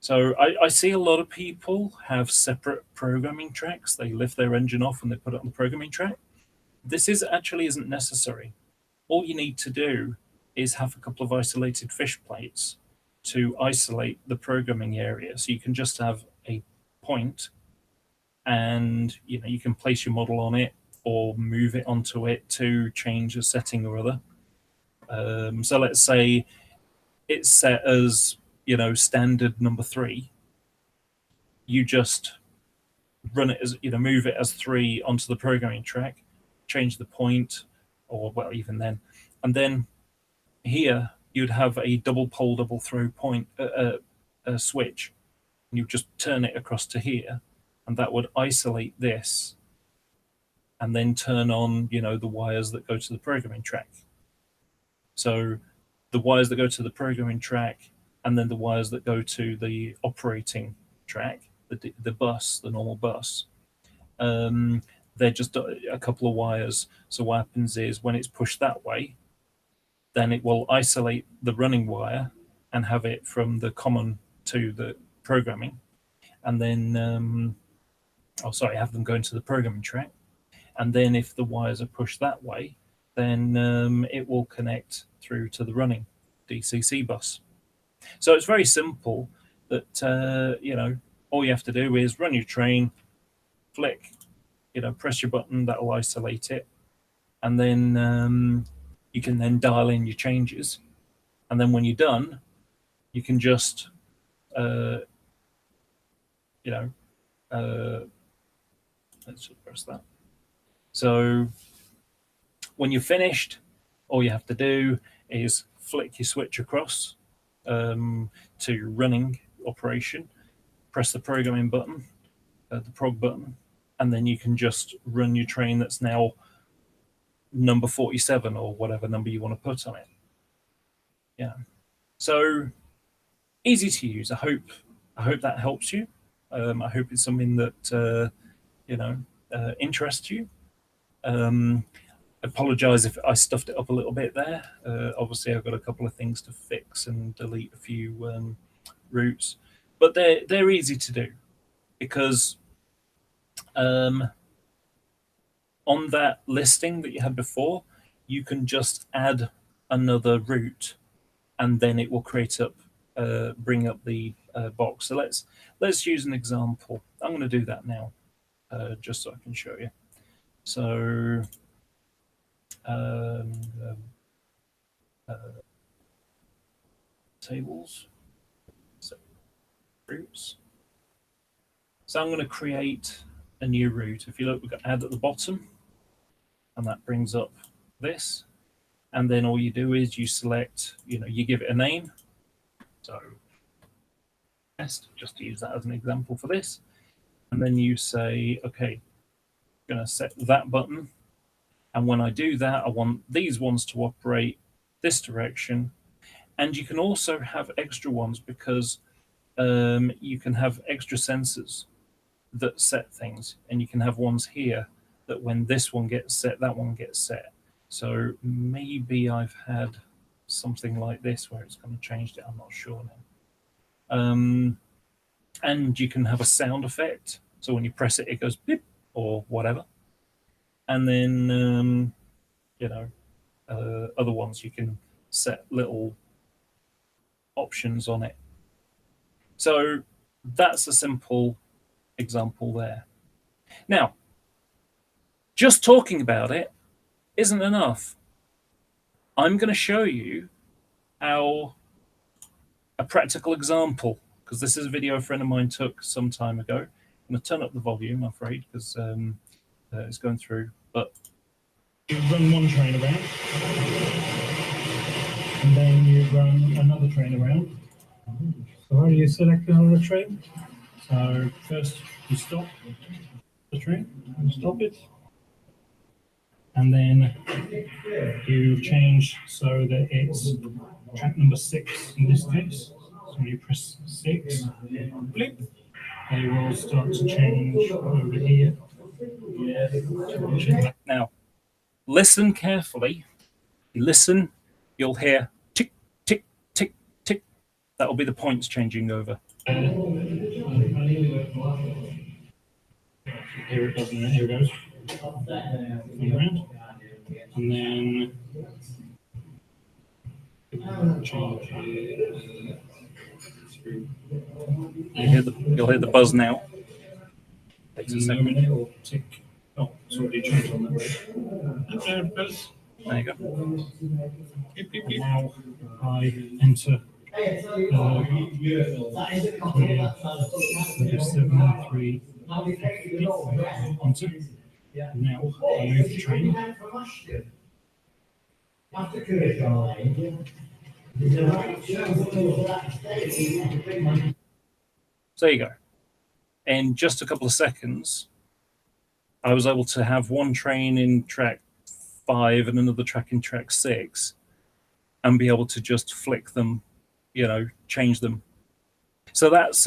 So I see a lot of people have separate programming tracks. They lift their engine off and they put it on the programming track. This actually isn't necessary. All you need to do is have a couple of isolated fish plates to isolate the programming area. So you can just have a point, and you can place your model on it or move it onto it to change a setting or other. So let's say it's set as standard number 3. You just run it as move it as 3 onto the programming track, change the point, or well, even then, and then here you'd have a double pole, double throw point switch, and you just turn it across to here, and that would isolate this, and then turn on the wires that go to the programming track. So the wires that go to the programming track, and then the wires that go to the operating track, the bus, the normal bus, they're just a couple of wires. So what happens is when it's pushed that way, then it will isolate the running wire and have it from the common to the programming, and then have them go into the programming track. And then if the wires are pushed that way, then it will connect through to the running DCC bus. So it's very simple that, all you have to do is run your train, flick, press your button, that'll isolate it. And then you can then dial in your changes. And then when you're done, you can just, let's just press that. So when you're finished, all you have to do is flick your switch across to running operation, press the programming button, the prog button, and then you can just run your train that's now number 47 or whatever number you want to put on it. Yeah. So easy to use. I hope that helps you. I hope it's something that interests you. Apologize if I stuffed it up a little bit there. Obviously, I've got a couple of things to fix and delete a few routes, but they're easy to do because on that listing that you had before, you can just add another route, and then it will bring up the box. So let's use an example. I'm going to do that now, just so I can show you. So tables, so routes. So I'm going to create a new route. If you look, we've got add at the bottom, and that brings up this. And then all you do is you select, you give it a name. So just to use that as an example for this. And then you say, okay, I'm going to set that button. And when I do that, I want these ones to operate this direction. And you can also have extra ones because you can have extra sensors that set things. And you can have ones here that when this one gets set, that one gets set. So maybe I've had something like this where it's kind of changed it. I'm not sure now. And you can have a sound effect. So when you press it, it goes beep or whatever. And then, other ones you can set little options on it. So that's a simple example there. Now, just talking about it isn't enough. I'm going to show you how a practical example, because this is a video a friend of mine took some time ago. I'm going to turn up the volume, I'm afraid, because it's going through. But you run one train around, and then you run another train around, So how do you select another train? So first you stop the train and stop it, and then you change so that it's track number 6 in this case. So when you press 6, blip, they will start to change over here. Now, listen carefully. You listen, you'll hear tick, tick, tick, tick. That will be the points changing over. Here it does, here it goes. Around. And then you'll hear the buzz now. Takes a second. It'll tick. Oh, it's already changed on that way. There it goes. There you go. Beep, beep, beep. Now I enter 7, 3, enter. Now I move the train. So there you go. In just a couple of seconds, I was able to have one train in track 5 and another track in track 6 and be able to just flick them, change them. So that's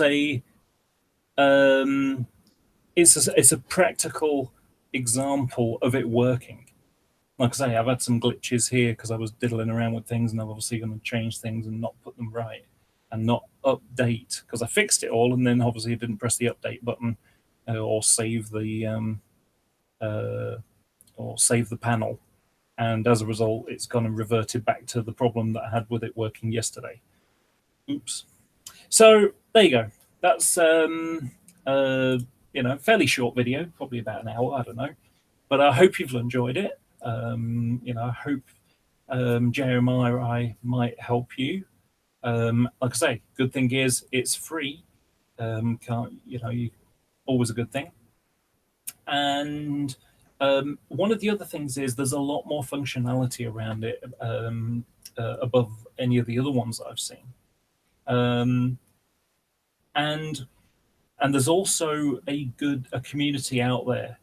it's a practical example of it working. Like I say, I've had some glitches here because I was diddling around with things, and I'm obviously going to change things and not put them right and not update because I fixed it all, and then obviously I didn't press the update button or save the panel, and as a result, it's gone and reverted back to the problem that I had with it working yesterday. Oops. So there you go. That's fairly short video, probably about an hour. I don't know, but I hope you've enjoyed it. I hope JMRI might help you. Like I say, good thing is it's free. Always a good thing. And one of the other things is there's a lot more functionality around it above any of the other ones I've seen. And there's also a community out there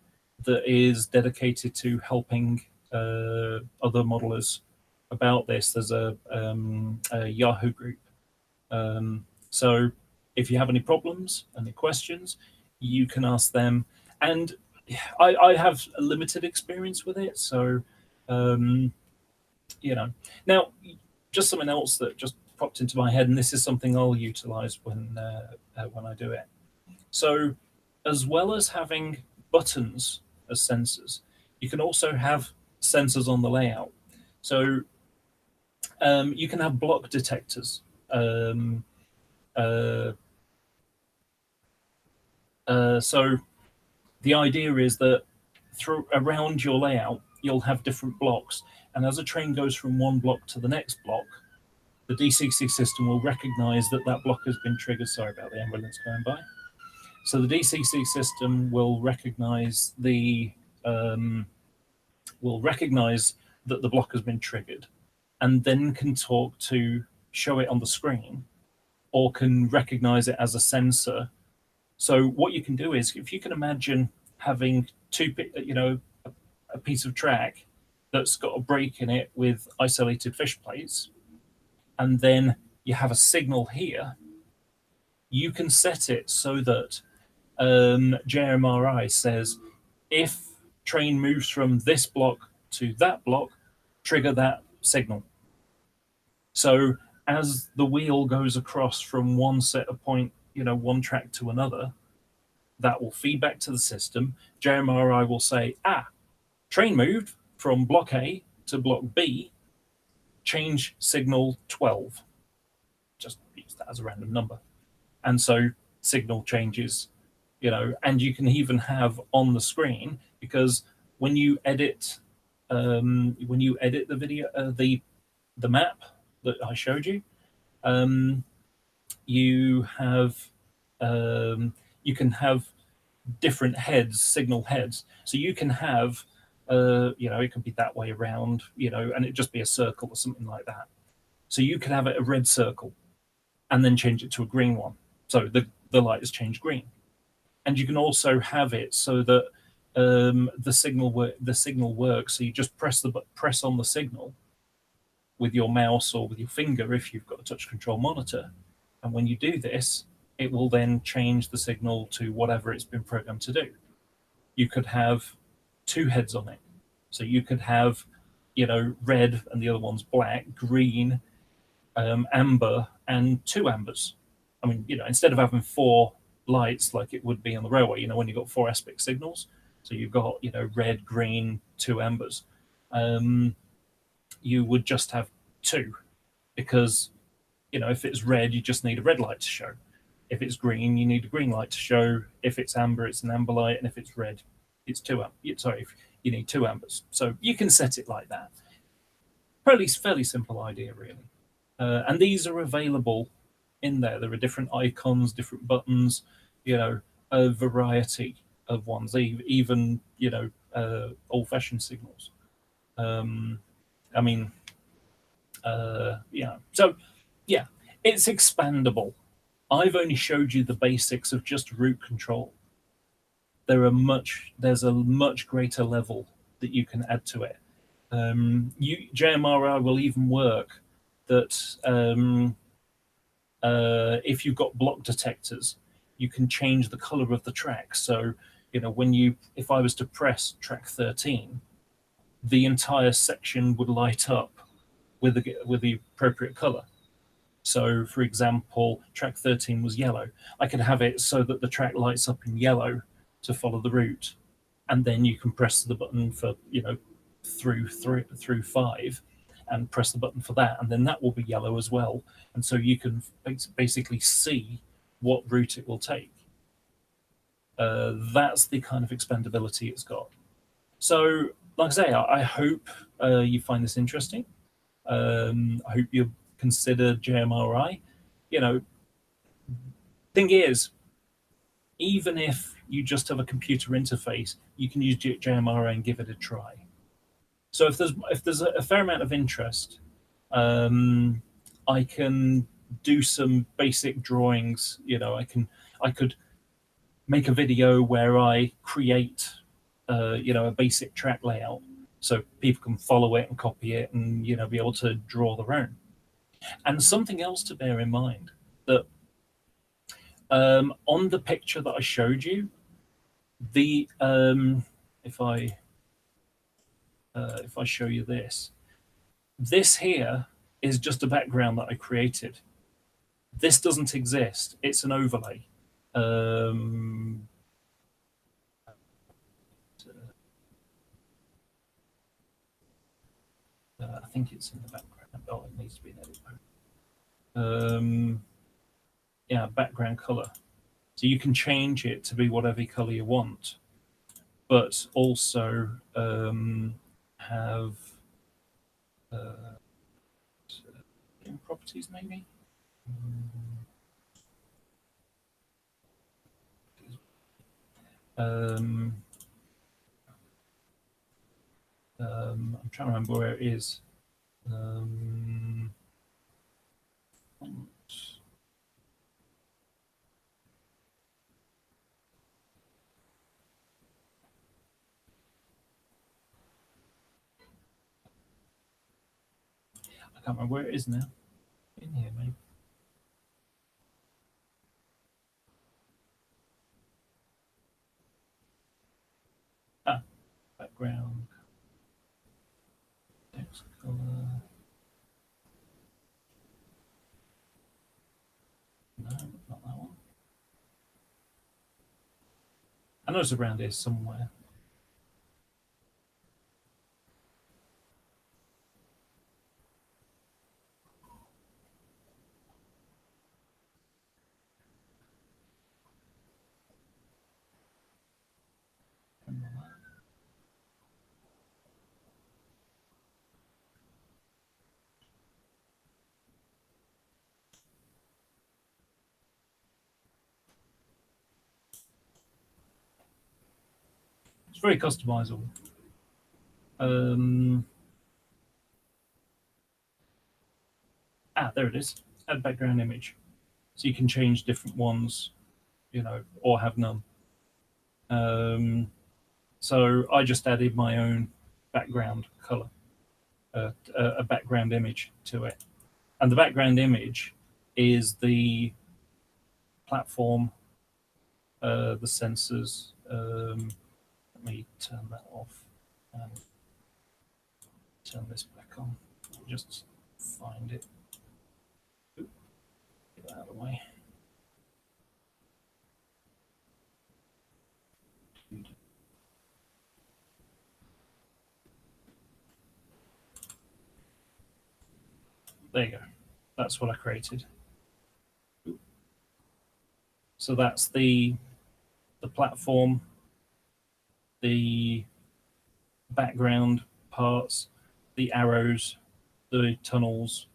that is dedicated to helping other modelers about this. There's a Yahoo group. So if you have any problems, any questions, you can ask them. And I have a limited experience with it, so Now, just something else that just popped into my head, and this is something I'll utilize when I do it. So, as well as having buttons as sensors, you can also have sensors on the layout. So, you can have block detectors. So, the idea is that around your layout, you'll have different blocks, and as a train goes from one block to the next block, the DCC system will recognize that that block has been triggered. Sorry about the ambulance going by. So the DCC system will recognize that the block has been triggered, and then can show it on the screen, or can recognize it as a sensor. So what you can do is, if you can imagine having a piece of track that's got a break in it with isolated fish plates, and then you have a signal here, you can set it so that JMRI says, if train moves from this block to that block, trigger that signal. So as the wheel goes across from one set of one track to another, that will feed back to the system. JMRI will say, train moved from block A to block B, change signal 12. Just use that as a random number. And so signal changes, and you can even have on the screen, because when you edit the video, the map that I showed you, you can have different heads, signal heads. So you can have, it could be that way around, and it'd just be a circle or something like that. So you could have a red circle, and then change it to a green one. So the light has changed green. And you can also have it so that the signal works. So you just press on the signal with your mouse or with your finger if you've got a touch control monitor. And when you do this, it will then change the signal to whatever it's been programmed to do. You could have two heads on it. So you could have, red and the other one's black, green, amber, and two ambers. I mean, instead of having four lights like it would be on the railway, when you've got four aspect signals, so you've got, red, green, two ambers, you would just have two, because, if it's red, you just need a red light to show. If it's green, you need a green light to show. If it's amber, it's an amber light, and if it's red, it's if you need two ambers. So you can set it like that. Fairly simple idea, really. And these are available in there. There are different icons, different buttons, a variety of ones, even, old-fashioned signals. I mean, So, yeah, it's expandable. I've only showed you the basics of just root control. There's a much greater level that you can add to it. JMRI will even work that if you've got block detectors, you can change the color of the track. So, if I was to press track 13, the entire section would light up with the appropriate color. So, for example, track 13 was yellow. I could have it so that the track lights up in yellow to follow the route, and then you can press the button for through 5, and press the button for that, and then that will be yellow as well. And so you can basically see what route it will take. That's the kind of expandability it's got. So, like I say, I hope you find this interesting. I hope you consider JMRI. Thing is, even if you just have a computer interface, you can use JMRI and give it a try. So if there's a fair amount of interest, I can do some basic drawings. I could make a video where I create a basic track layout, so people can follow it and copy it and be able to draw their own. And something else to bear in mind, that on the picture that I showed you, the if I show you this here is just a background that I created. This doesn't exist. It's an overlay. I think it's in the background. Oh, it needs to be in edit mode. Yeah, background color. So you can change it to be whatever color you want, but also have properties maybe. I'm trying to remember where it is. I can't remember where it is now. In here, maybe. Background. Text color. No, not that one. I know it's around here somewhere. It's very customizable. There it is. Add background image. So you can change different ones, or have none. So I just added my own background color, a background image to it. And the background image is the platform, the sensors. Let me turn that off and turn this back on. Just find it. Oop, get that out of the way. There you go. That's what I created. So that's the platform, the background parts, the arrows, the tunnels,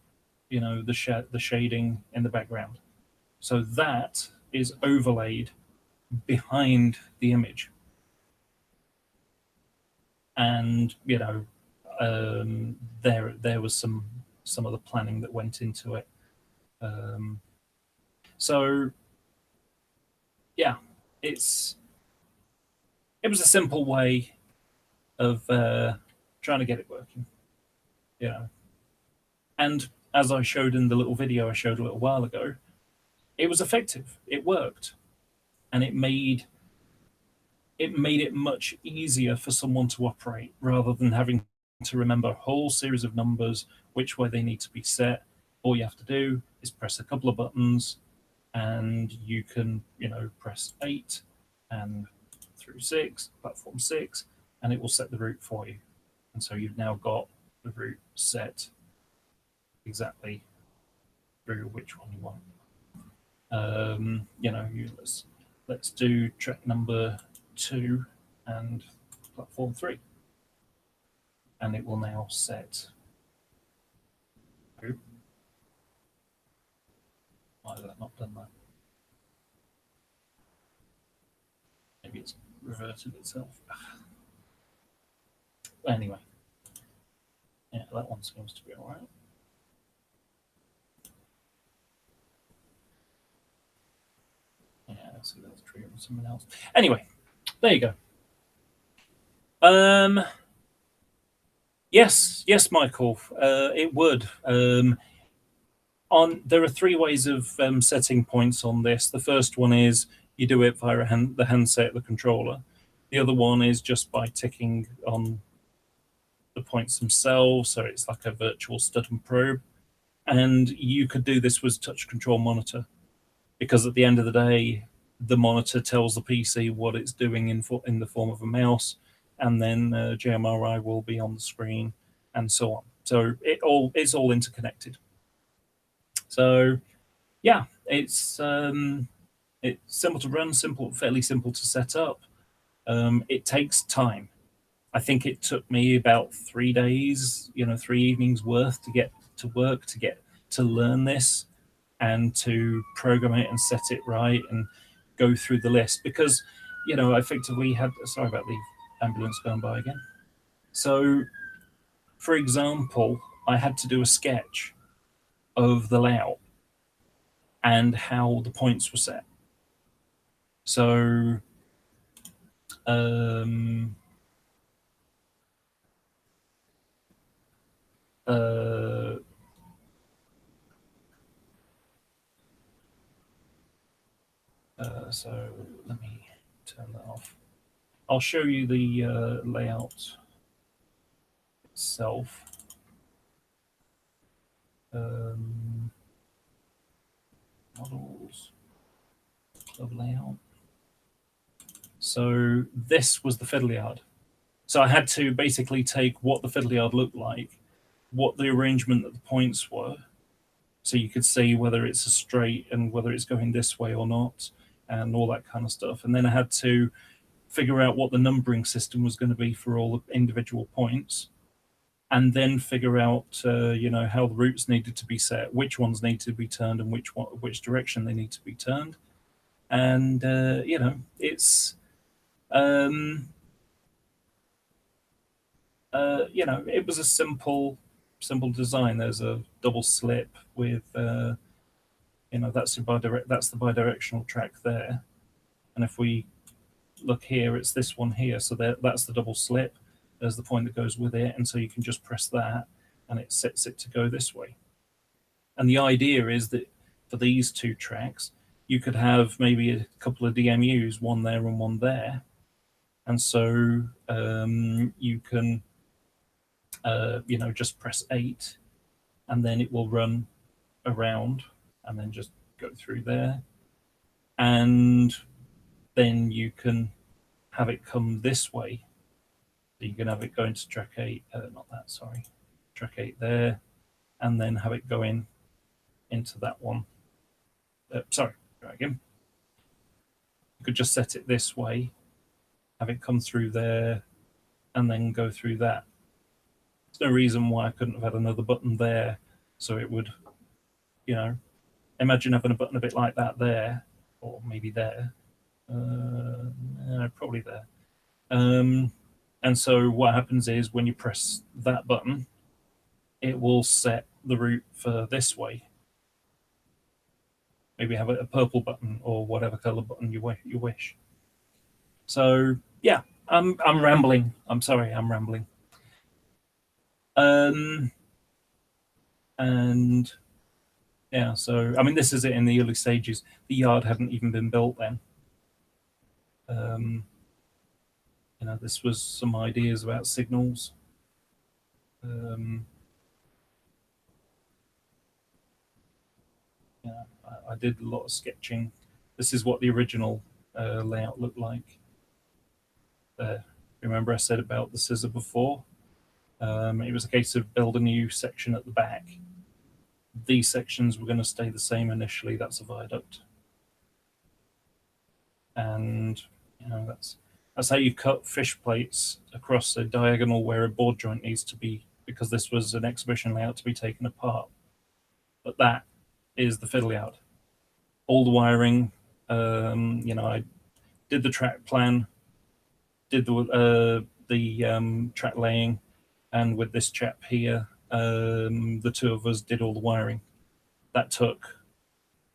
the shading in the background. So that is overlaid behind the image. And there was some of the planning that went into it. So yeah, it was a simple way of trying to get it working, And as I showed in the little video I showed a little while ago, it was effective. It worked, and it made it much easier for someone to operate rather than having to remember a whole series of numbers, which way they need to be set. All you have to do is press a couple of buttons, and you can, press 8 and through 6, platform 6, and it will set the route for you. And so you've now got the route set exactly through which one you want. Let's do track number 2 and platform 3, and it will now set. Why has that not done that? Maybe it's reverted itself. Anyway, yeah, that one seems to be all right. Yeah, so that's triggering someone else. Anyway, there you go. Yes, Michael. It would. There are 3 ways of setting points on this. The first one is you do it via the handset, the controller. The other one is just by ticking on the points themselves, so it's like a virtual stud and probe. And you could do this with touch control monitor, because at the end of the day, the monitor tells the PC what it's doing in the form of a mouse, and then JMRI will be on the screen, and so on. So it's all interconnected. So yeah, it's simple to run, fairly simple to set up. It takes time. I think it took me about 3 days, 3 evenings worth to get to work, to learn this and to program it and set it right and go through the list, because I effectively had, sorry about the ambulance going by again. So for example, I had to do a sketch of the layout and how the points were set. So so let me turn that off. I'll show you the layout itself. Models, club layout. So this was the fiddle yard. So I had to basically take what the fiddle yard looked like, what the arrangement of the points were, so you could see whether it's a straight and whether it's going this way or not, and all that kind of stuff. And then I had to figure out what the numbering system was going to be for all the individual points, and then figure out how the routes needed to be set, which ones need to be turned, and which direction they need to be turned. And it's it was a simple design. There's a double slip with that's the bidirectional track there. And if we look here, it's this one here. So that's the double slip. There's the point that goes with it. And so you can just press that and it sets it to go this way. And the idea is that for these two tracks, you could have maybe a couple of DMUs, one there and one there. And so you can, just press 8 and then it will run around and then just go through there. And then you can have it come this way. So you can have it go into track 8, track 8 there, and then have it go into that one. Try again. You could just set it this way, have it come through there, and then go through that. There's no reason why I couldn't have had another button there, so it would, imagine having a button a bit like that there, or maybe there. Probably there. And so what happens is when you press that button, it will set the route for this way. Maybe have a purple button or whatever color button you wish. So yeah, I'm rambling. I'm sorry, I'm rambling. And yeah, so I mean, this is it in the early stages. The yard hadn't even been built then. This was some ideas about signals. I did a lot of sketching. This is what the original layout looked like. Remember I said about the scissor before? It was a case of build a new section at the back. These sections were going to stay the same initially. That's a viaduct. And that's how you cut fish plates across a diagonal where a board joint needs to be, because this was an exhibition layout to be taken apart. But that is the fiddle yard. All the wiring, I did the track plan, did the track laying, and with this chap here, the two of us did all the wiring. That took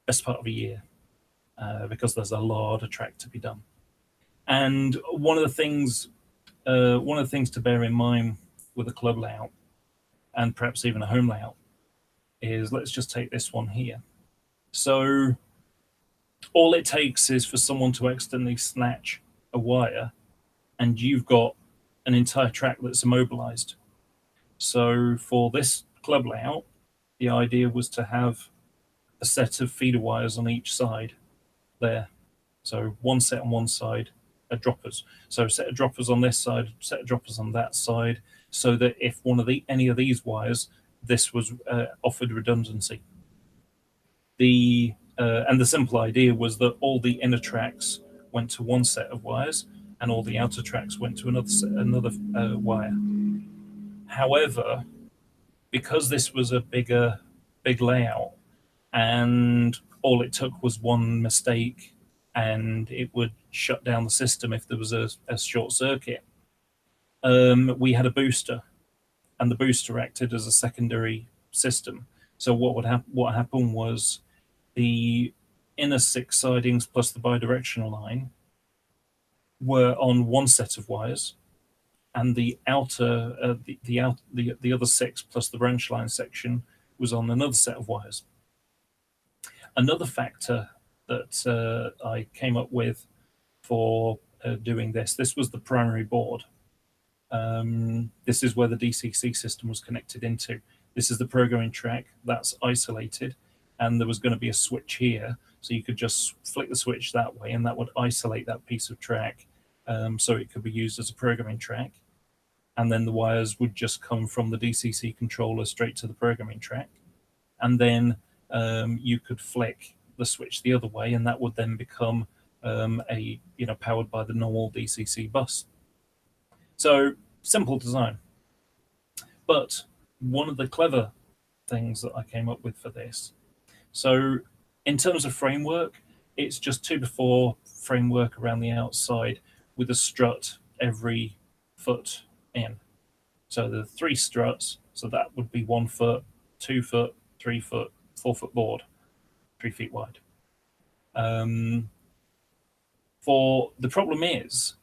best part of a year because there's a lot of track to be done. And one of the things to bear in mind with a club layout, and perhaps even a home layout, is let's just take this one here. So all it takes is for someone to accidentally snatch a wire, and you've got an entire track that's immobilized. So for this club layout, the idea was to have a set of feeder wires on each side there. So one set on one side, droppers. So a set of droppers on this side, set of droppers on that side, so that if any of these wires, this was offered redundancy. And the simple idea was that all the inner tracks went to one set of wires, and all the outer tracks went to another wire. However, because this was a big layout, and all it took was one mistake, and it would shut down the system if there was a short circuit. We had a booster, and the booster acted as a secondary system. So what happened was the inner 6 sidings plus the bidirectional line were on one set of wires, and the outer the other 6 plus the branch line section was on another set of wires. Another factor that I came up with for doing this was the primary board. This is where the DCC system was connected into. This is the programming track that's isolated, and there was going to be a switch here, so you could just flick the switch that way, and that would isolate that piece of track, so it could be used as a programming track. And then the wires would just come from the DCC controller straight to the programming track, and then you could flick the switch the other way, and that would then become powered by the normal DCC bus. So simple design. But one of the clever things that I came up with for this, so in terms of framework, it's just 2x4 framework around the outside with a strut every foot in. So the 3 struts, so that would be 1 foot, 2 foot, 3 foot, 4 foot board. 3 feet wide. For the problem is,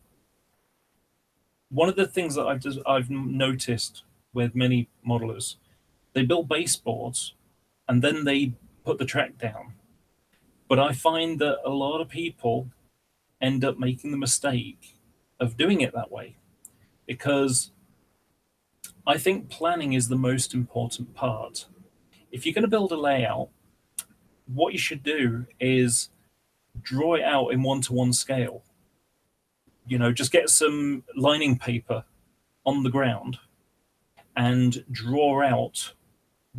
one of the things that I've noticed with many modelers, they build baseboards and then they put the track down. But I find that a lot of people end up making the mistake of doing it that way, because I think planning is the most important part. If you're going to build a layout, what you should do is draw it out in 1-to-1 scale. Just get some lining paper on the ground and draw out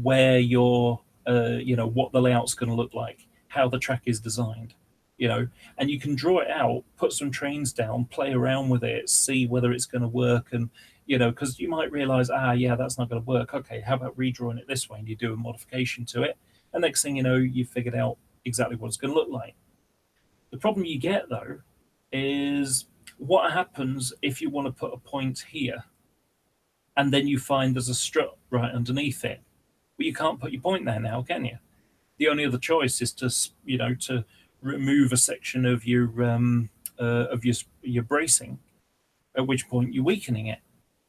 where your, what the layout's going to look like, how the track is designed, and you can draw it out, put some trains down, play around with it, see whether it's going to work. And, because you might realize, yeah, that's not going to work. Okay, how about redrawing it this way? And you do a modification to it. And next thing you know, you figured out exactly what it's going to look like. The problem you get, though, is what happens if you want to put a point here and then you find there's a strut right underneath it. Well, you can't put your point there now, can you? The only other choice is to remove a section of your bracing, at which point you're weakening it,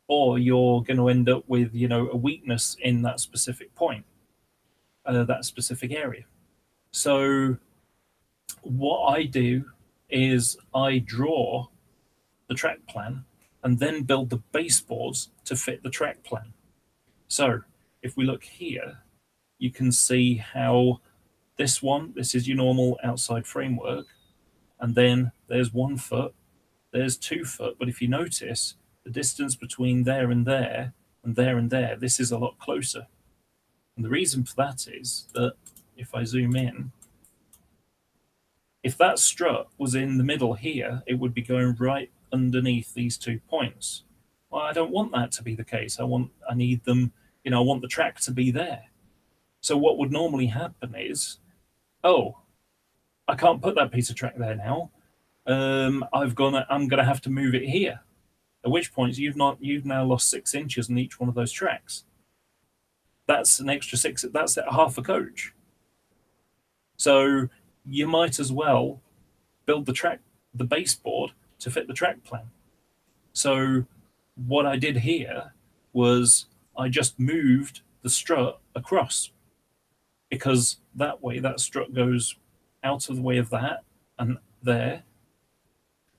or you're going to end up with a weakness in that specific point, that specific area. So what I do is I draw the track plan and then build the baseboards to fit the track plan. So if we look here, you can see how this is your normal outside framework, and then there's 1 foot, there's 2 foot. But if you notice, the distance between there and there and there and there, this is a lot closer. And the reason for that is that if I zoom in, if that strut was in the middle here, it would be going right underneath these 2 points. Well, I don't want that to be the case. I need them, I want the track to be there. So what would normally happen is, oh, I can't put that piece of track there now. I'm gonna have to move it here. At which point you've now lost 6 inches in each one of those tracks. That's an extra 6. That's half a coach. So you might as well build the baseboard to fit the track plan. So what I did here was I just moved the strut across, because that way that strut goes out of the way of that and there.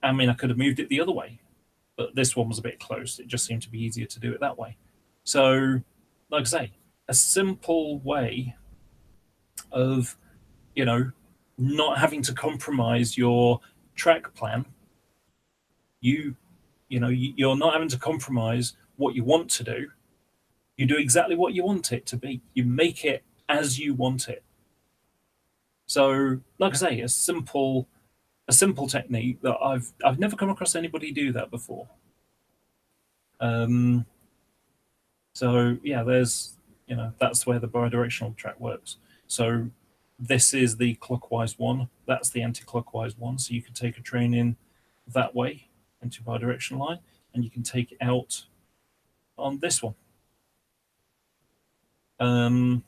I mean, I could have moved it the other way, but this one was a bit close. It just seemed to be easier to do it that way. So, like I say, a simple way of, not having to compromise your track plan. You're not having to compromise what you want to do. You do exactly what you want it to be. You make it as you want it. So, like I say, a simple technique that I've never come across anybody do that before. So yeah, there's that's where the bidirectional track works. So this is the clockwise one. That's the anti-clockwise one. So you can take a train in that way into bidirectional line, and you can take it out on this one. And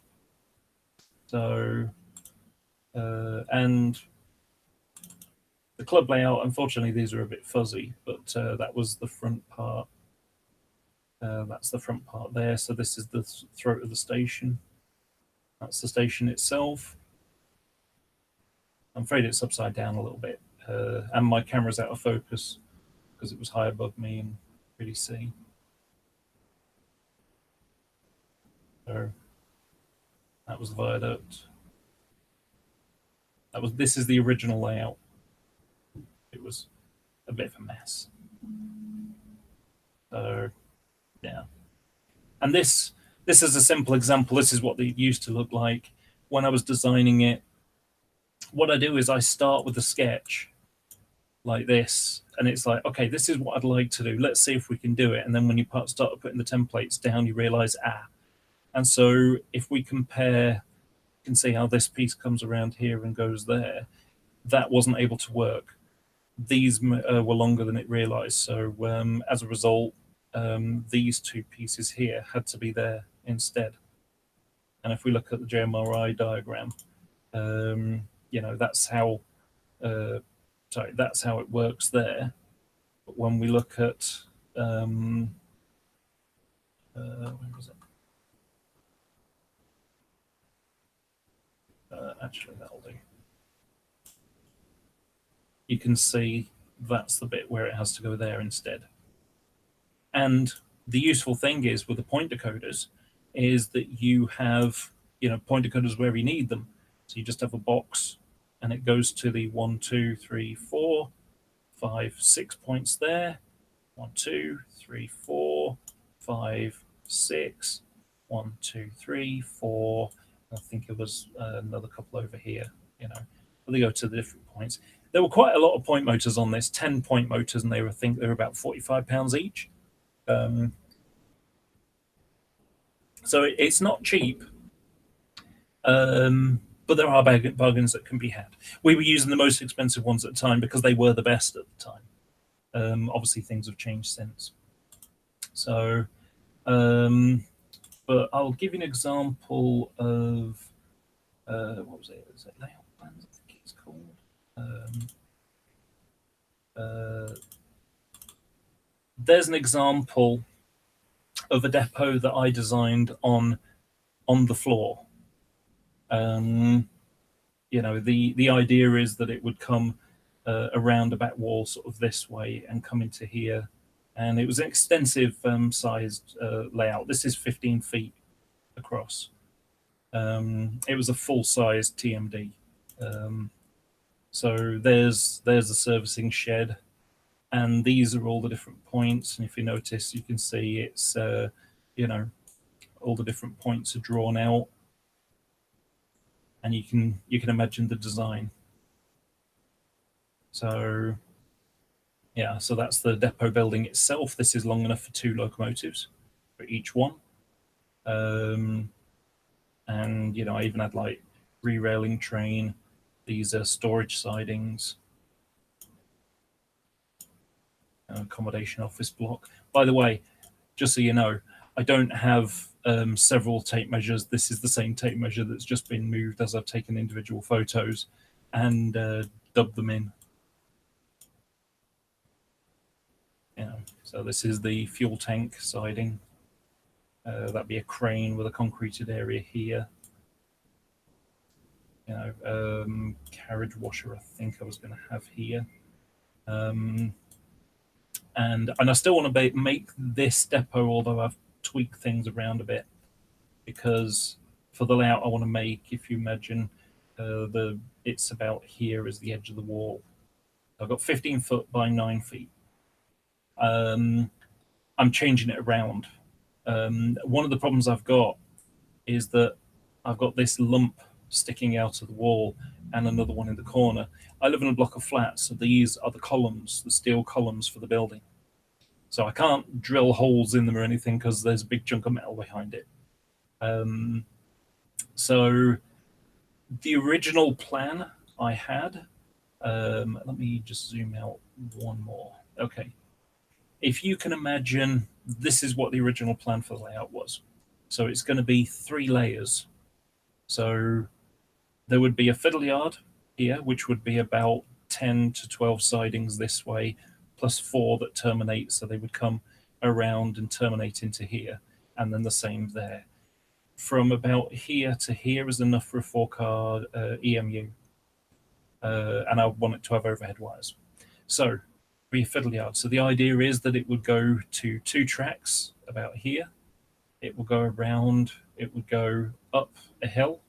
the club layout, unfortunately, these are a bit fuzzy, but that was the front part. That's the front part there. So this is the throat of the station. That's the station itself. I'm afraid it's upside down a little bit. And my camera's out of focus because it was high above me and really see. So that was the viaduct. This is the original layout. It was a bit of a mess. So yeah. And this is a simple example. This is what they used to look like when I was designing it. What I do is I start with a sketch like this, and it's like, okay, this is what I'd like to do. Let's see if we can do it. And then when you start putting the templates down, you realize, And so if we compare, you can see how this piece comes around here and goes there. That wasn't able to work. These were longer than it realized. So as a result, these 2 pieces here had to be there instead. And if we look at the JMRI diagram, You know, that's how that's how it works there. But when we look at where was it? Actually, that'll do. You can see that's the bit where it has to go there instead. And the useful thing is with the point decoders is that you have, you know, point decoders where you need them. So you just have a box and it goes to the 1, 2, 3, 4, 5, 6 points there. 1, 2, 3, 4, 5, 6. 1, 2, 3, 4. I think it was another couple over here, you know. But they go to the different points. There were quite a lot of point motors on this, 10 point motors, and I think they were about £45 each. So it's not cheap, but there are bargains that can be had. We were using the most expensive ones at the time because they were the best at the time. Obviously, things have changed since. So, but I'll give you an example of what was it? Is it layout plans? I think it's called. There's an example of a depot that I designed on the floor. You know, the idea is that it would come around a back wall sort of this way and come into here. And it was an extensive sized layout. This is 15 feet across. It was a full-sized TMD. So there's the servicing shed, and these are all the different points. And if you notice, you can see it's you know, all the different points are drawn out, and you can imagine the design. So yeah, so that's the depot building itself. This is long enough for 2 locomotives for each one. And you know, I even had like re-railing train. These are storage sidings, accommodation office block. By the way, just so you know, I don't have several tape measures. This is the same tape measure that's just been moved as I've taken individual photos and dubbed them in. You know, so this is the fuel tank siding. That'd be a crane with a concreted area here. You know, carriage washer, I think I was going to have here. And I still want to make this depot, although I've tweaked things around a bit, because for the layout I want to make, if you imagine, it's about here is the edge of the wall. I've got 15 foot by 9 feet. I'm changing it around. One of the problems I've got is that I've got this lump sticking out of the wall and another one in the corner. I live in a block of flats, so these are the columns, the steel columns for the building. So I can't drill holes in them or anything because there's a big chunk of metal behind it. So the original plan I had, let me just zoom out one more. Okay. If you can imagine, this is what the original plan for the layout was. So it's going to be 3 layers. So there would be a fiddle yard here, which would be about 10 to 12 sidings this way, plus 4 that terminate. So they would come around and terminate into here, and then the same there. From about here to here is enough for a 4-car EMU. And I want it to have overhead wires. So be a fiddle yard. So the idea is that it would go to 2 tracks about here. It will go around, it would go up a hill,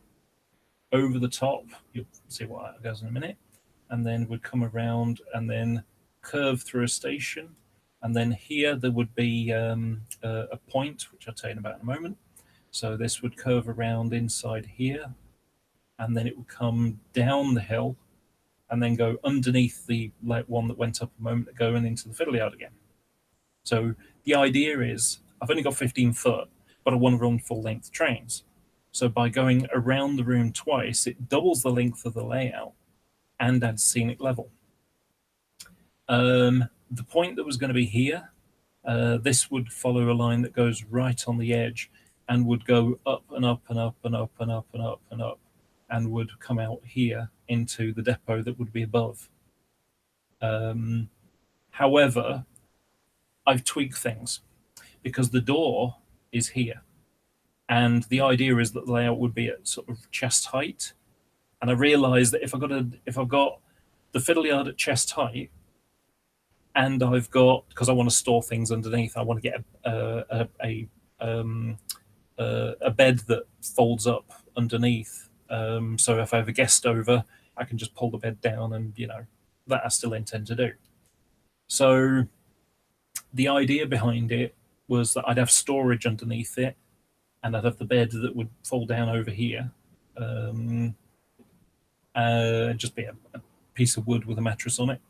over the top, you'll see what goes in a minute, and then would come around and then curve through a station. And then here there would be a point, which I'll tell you about in a moment. So this would curve around inside here, and then it would come down the hill and then go underneath the one that went up a moment ago and into the fiddle yard again. So the idea is I've only got 15 foot, but I want to run full length trains. So by going around the room twice, it doubles the length of the layout and adds scenic level. The point that was going to be here, this would follow a line that goes right on the edge and would go up and up and up and up and up and up and up. and would come out here into the depot that would be above. However, I've tweaked things because the door is here, and the idea is that the layout would be at sort of chest height. And I realised that if I've got the fiddle yard at chest height, and I've got, because I want to store things underneath, I want to get a bed that folds up underneath. So if I have a guest over, I can just pull the bed down, and that I still intend to do. So the idea behind it was that I'd have storage underneath it, and I'd have the bed that would fall down over here. Just be a piece of wood with a mattress on it,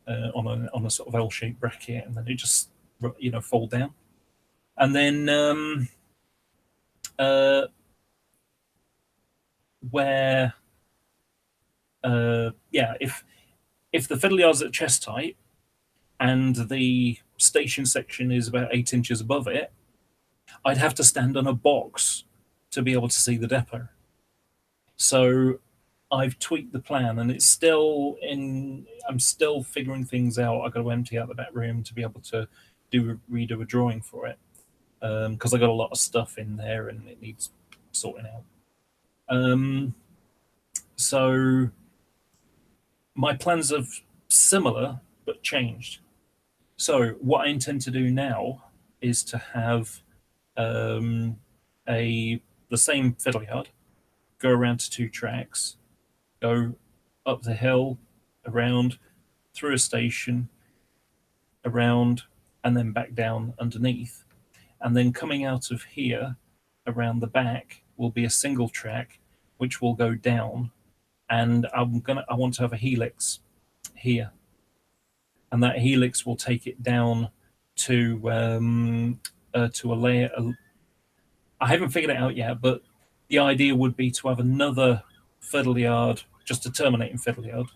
on a sort of L-shaped bracket, and then it just fold down. And then where if the fiddle yard's at chest height and the station section is about 8 inches above it, I'd have to stand on a box to be able to see the depot. So I've tweaked the plan, and I'm still figuring things out. I've got to empty out the back room to be able to redo a drawing for it, because I got a lot of stuff in there and it needs sorting out. So my plans are similar but changed. So what I intend to do now is to have the same fiddle yard, go around to 2 tracks, go up the hill, around, through a station, around, and then back down underneath. And then coming out of here, around the back, will be a single track, which will go down. And I want to have a helix here. And that helix will take it down to a layer. I haven't figured it out yet, but the idea would be to have another fiddle yard, just a terminating fiddle yard.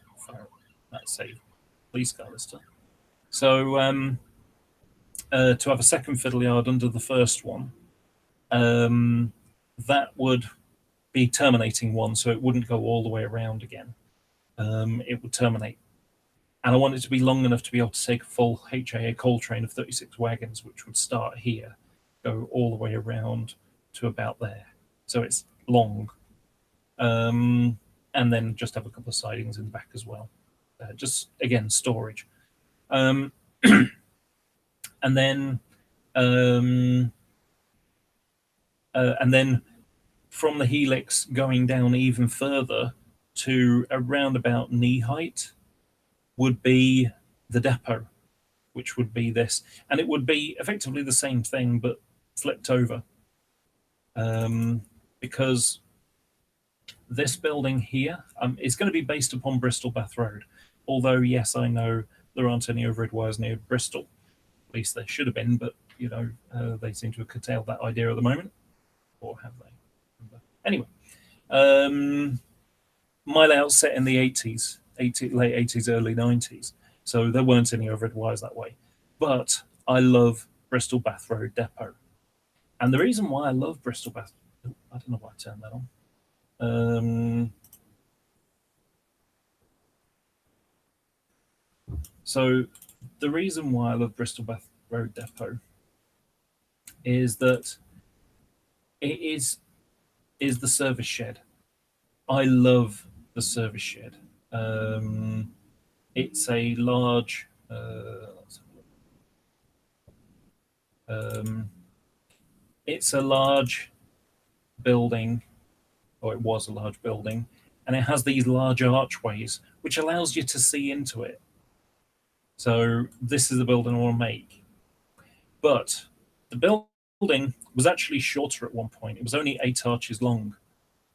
That's a police car this time. So to have a second fiddle yard under the first one, that would be terminating one, so it wouldn't go all the way around again. It would terminate. And I want it to be long enough to be able to take a full HIA coal train of 36 wagons, which would start here, go all the way around to about there. So it's long. And then just have a couple of sidings in the back as well. Just, again, storage. And then from the helix going down even further to around about knee height would be the depot, which would be this. And it would be effectively the same thing, but flipped over. Because this building here is going to be based upon Bristol Bath Road. Although, yes, I know there aren't any overhead wires near Bristol. At least there should have been, but, they seem to have curtailed that idea at the moment. Or have they? Anyway, my layout's set in the 80s, late 80s, early 90s. So there weren't any overhead wires that way. But I love Bristol Bath Road Depot. And the reason why I love Bristol Bath... I don't know why I turned that on. So the reason why I love Bristol Bath Road Depot is that it is the service shed. I love the service shed. It's a large... it's a large building, or it was a large building, and it has these large archways, which allows you to see into it. So this is the building I want to make. But the building was actually shorter at one point. It was only 8 arches long.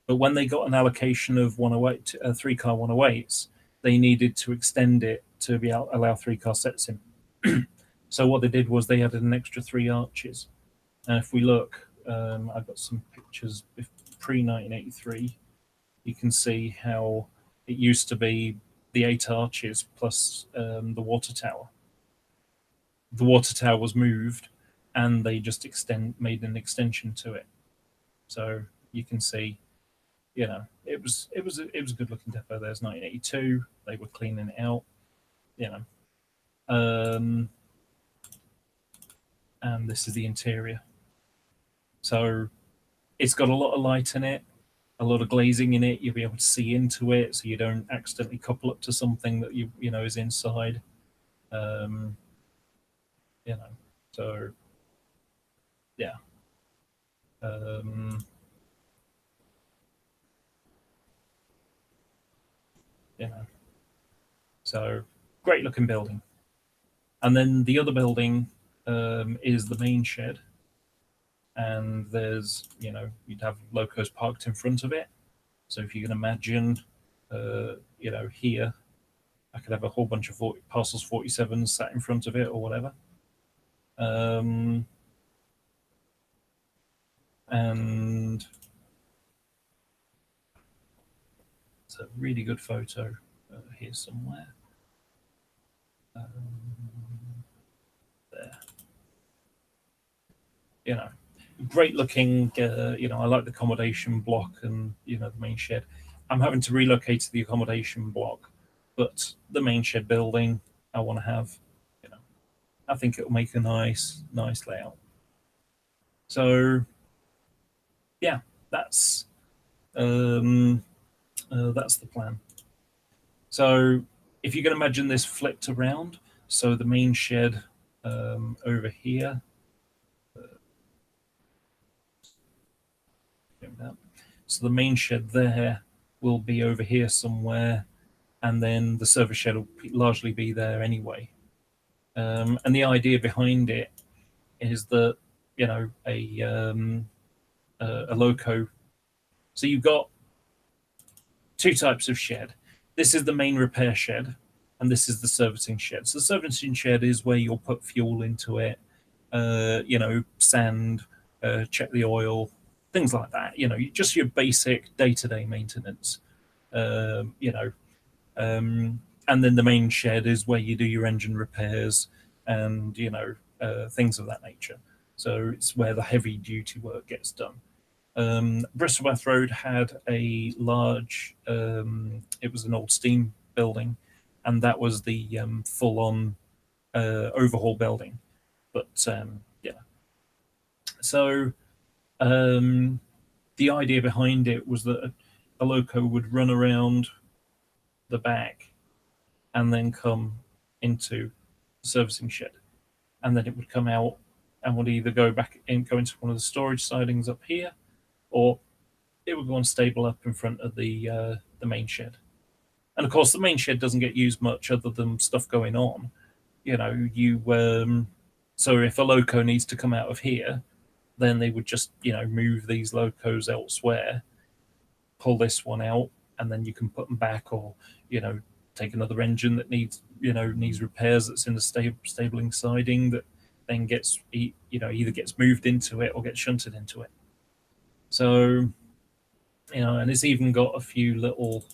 But when they got an allocation of 108, 3-car 108s, they needed to extend it to be able to allow 3-car sets in. So what they did was they added an extra 3 arches. And if we look, I've got some pictures pre-1983. You can see how it used to be the 8 arches plus the water tower. The water tower was moved, and they just made an extension to it. So you can see it was a good looking depot. There's 1982. They were cleaning it out, you know. And this is the interior. So it's got a lot of light in it, a lot of glazing in it. You'll be able to see into it, so you don't accidentally couple up to something that you know is inside. Um, you know, so yeah. Um, you know, so great looking building. And then the other building is the main shed, and there's you'd have locos parked in front of it. So if you can imagine, here I could have a whole bunch of parcels 47s sat in front of it or whatever. And it's a really good photo here somewhere. There. Great looking. I like the accommodation block and the main shed. I'm having to relocate to the accommodation block, but the main shed building I want to have. I think it'll make a nice layout. So yeah, that's the plan. So if you can imagine this flipped around, so the main shed over here. So the main shed there will be over here somewhere, and then the service shed will largely be there anyway. And the idea behind it is that a loco. So you've got two types of shed. This is the main repair shed, and this is the servicing shed. So the servicing shed is where you'll put fuel into it, sand, check the oil, things like that. Just your basic day-to-day maintenance. And then the main shed is where you do your engine repairs and things of that nature. So it's where the heavy duty work gets done. Bristlebath Road had a large, it was an old steam building, and that was the full-on overhaul building. But yeah. So the idea behind it was that a loco would run around the back and then come into the servicing shed. And then it would come out and would either go back and go into one of the storage sidings up here, or it would go on stable up in front of the main shed. And of course, the main shed doesn't get used much other than stuff going on. So if a loco needs to come out of here, then they would just move these locos elsewhere, pull this one out, and then you can put them back, or take another engine that needs repairs that's in the stabling siding that then gets either gets moved into it or gets shunted into it. So and it's even got a few little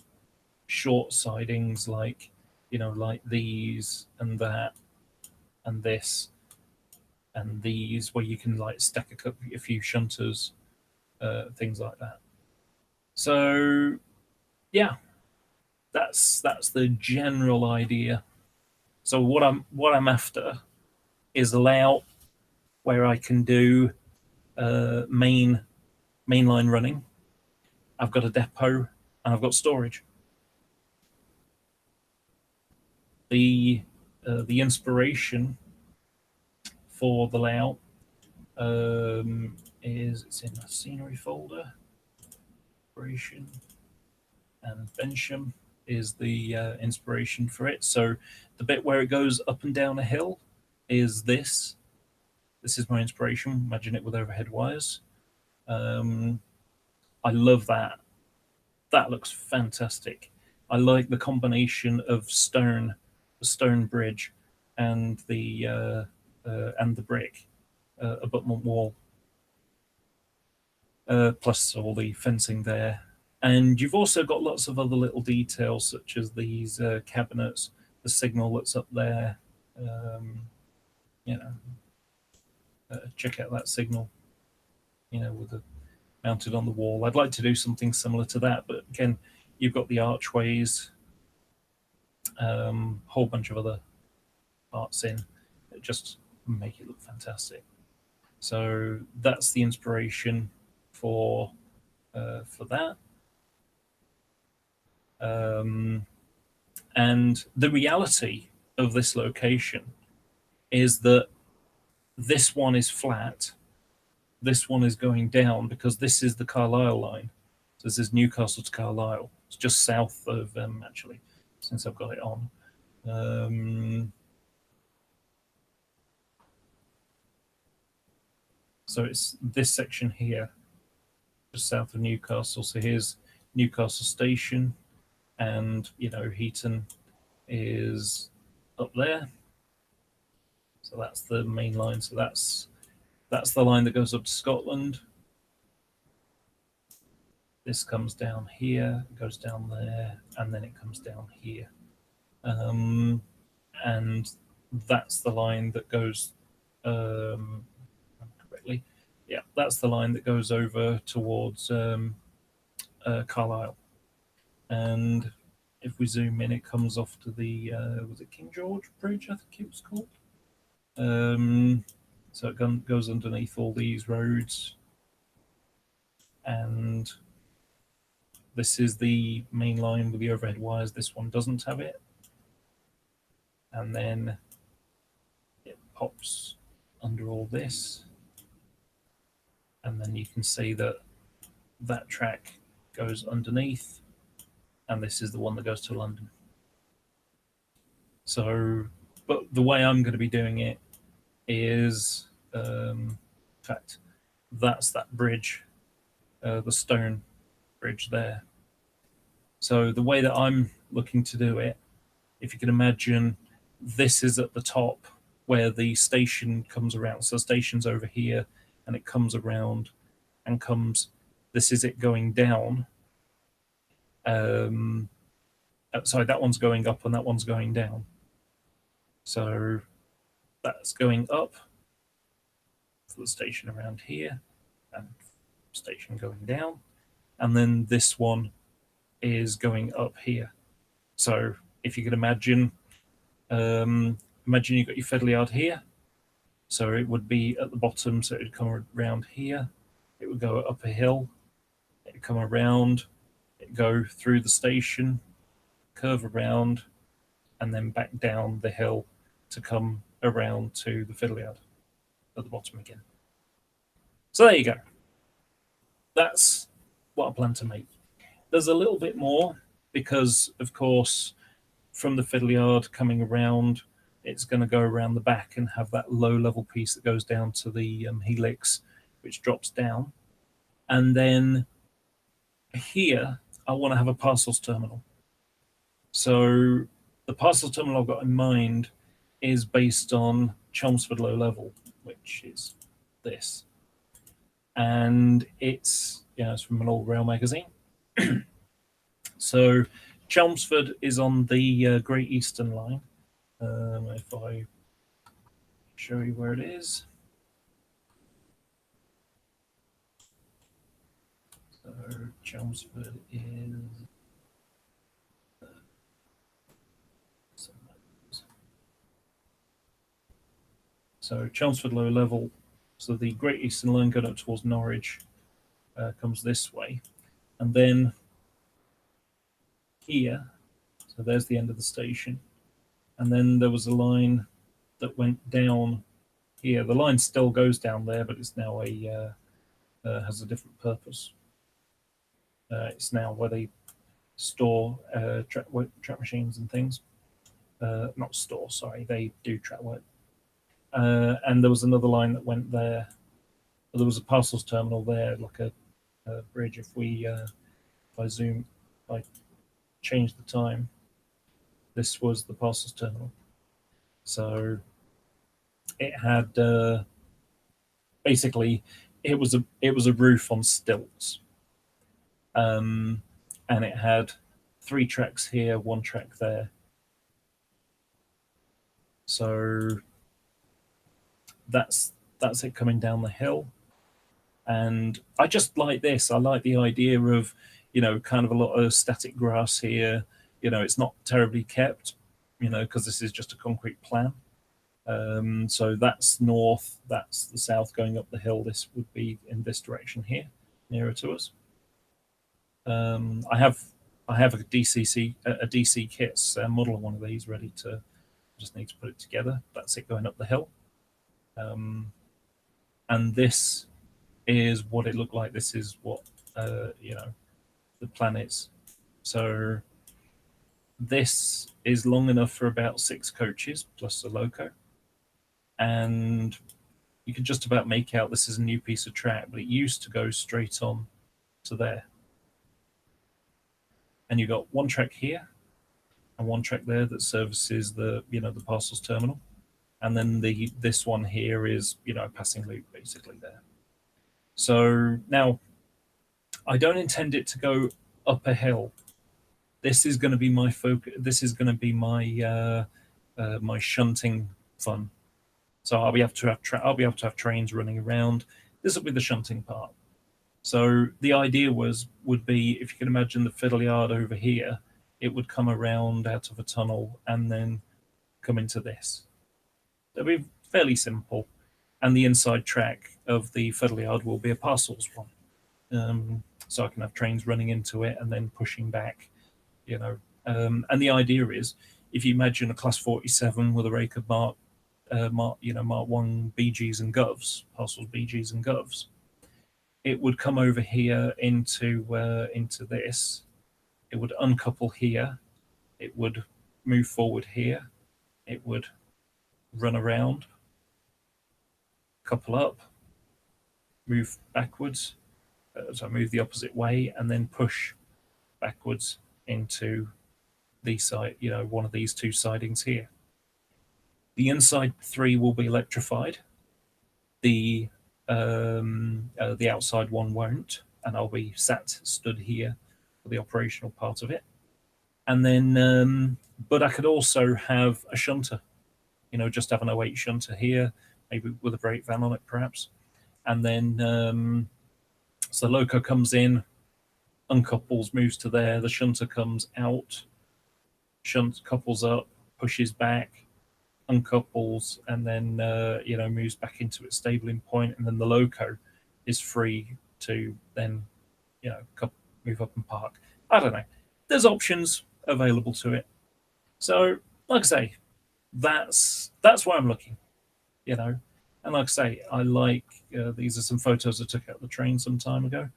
short sidings like like these and that and this and these, where you can like stack a few shunters, things like that. So yeah, that's the general idea. So what I'm after is a layout where I can do mainline running. I've got a depot and I've got storage. The inspiration for the layout it's in the scenery folder. Inspiration, and Bensham is the inspiration for it. So the bit where it goes up and down a hill is this. This is my inspiration. Imagine it with overhead wires. I love that. That looks fantastic. I like the combination of the stone bridge, and the brick abutment wall, plus all the fencing there. And you've also got lots of other little details, such as these cabinets, the signal that's up there. Check out that signal. With mounted on the wall. I'd like to do something similar to that, but again, you've got the archways, whole bunch of other parts in that just make it look fantastic. So that's the inspiration for that. And the reality of this location is that this one is flat, this one is going down because this is the Carlisle line. So this is Newcastle to Carlisle. It's just south of actually, since I've got it on. So it's this section here, just south of Newcastle. So here's Newcastle Station, and Heaton is up there. So that's the main line. So that's the line that goes up to Scotland. This comes down here, goes down there, and then it comes down here. And that's the line that goes correctly. Yeah, that's the line that goes over towards Carlisle. And if we zoom in, it comes off to the was it King George Bridge? I think it was called. So it goes underneath all these roads, and this is the main line with the overhead wires. This one doesn't have it, and then it pops under all this, and then you can see that that track goes underneath, and this is the one that goes to London. So, but the way I'm going to be doing it is, in fact, that's that bridge, the stone bridge there. So the way that I'm looking to do it, if you can imagine, this is at the top where the station comes around. So the station's over here, and it comes around and comes. This is it going down. Sorry, that one's going up and that one's going down. So that's going up for the station around here, and station going down, and then this one is going up here. So if you could imagine, imagine you've got your fiddle yard here. So it would be at the bottom, so it would come around here. It would go up a hill. It would come around. It would go through the station, curve around, and then back down the hill to come around to the fiddle yard at the bottom again. So there you go. That's what I plan to make. There's a little bit more because, of course, from the fiddle yard coming around, it's going to go around the back and have that low-level piece that goes down to the helix, which drops down. And then here, I want to have a parcels terminal. So the parcels terminal I've got in mind is based on Chelmsford Low Level, which is this. And it's from an old rail magazine. So Chelmsford is on the Great Eastern Line. If I show you where it is. So Chelmsford is so Chelmsford Low Level. So the Great Eastern Line going up towards Norwich comes this way, and then here, so there's the end of the station, and then there was a line that went down here. The line still goes down there, but it's now has a different purpose. It's now where they store track machines and things. Not store, sorry, they do track work. And there was another line that went there. There was a parcels terminal there, like a bridge. If I zoom, if I change the time, this was the parcels terminal. So it had basically it was a roof on stilts, and it had 3 tracks here, 1 track there. So that's it coming down the hill. And I just like this. I like the idea of, kind of a lot of static grass here. It's not terribly kept, because this is just a concrete plan. So that's north, that's the south going up the hill. This would be in this direction here, nearer to us. I have a DC kits model of one of these ready to. Just need to put it together. That's it going up the hill. And this is what it looked like. This is what the plan is. So this is long enough for about 6 coaches plus a loco, and you can just about make out this is a new piece of track, but it used to go straight on to there. And you've got one track here and one track there that services the the parcels terminal, and then this one here is a passing loop basically there. So now I don't intend it to go up a hill. This is going to be my focus. This is going to be my my shunting fun. So I'll be able to have trains running around. This will be the shunting part. So the idea would be, if you can imagine the fiddle yard over here, it would come around out of a tunnel and then come into this. It'll be fairly simple, and the inside track of the fiddle yard will be a parcels one. So I can have trains running into it and then pushing back, and the idea is, if you imagine a class 47 with a rake of Mark 1 BGs and Govs, parcels BGs and Govs, it would come over here into this. It would uncouple here. It would move forward here. It would run around, couple up, move backwards, so move the opposite way, and then push backwards into the side, one of these 2 sidings here. The inside 3 will be electrified. The outside one won't, and I'll be stood here for the operational part of it. And then, but I could also have a shunter, just have an 08 shunter here, maybe with a brake van on it perhaps. And then, so the loco comes in, uncouples, moves to there, the shunter comes out, shunt couples up, pushes back, uncouples, and then moves back into its stabling point, and then the loco is free to then move up and park. I don't know. There's options available to it. So, like I say, that's where I'm looking, And like I say, I like these are some photos I took out the train some time ago.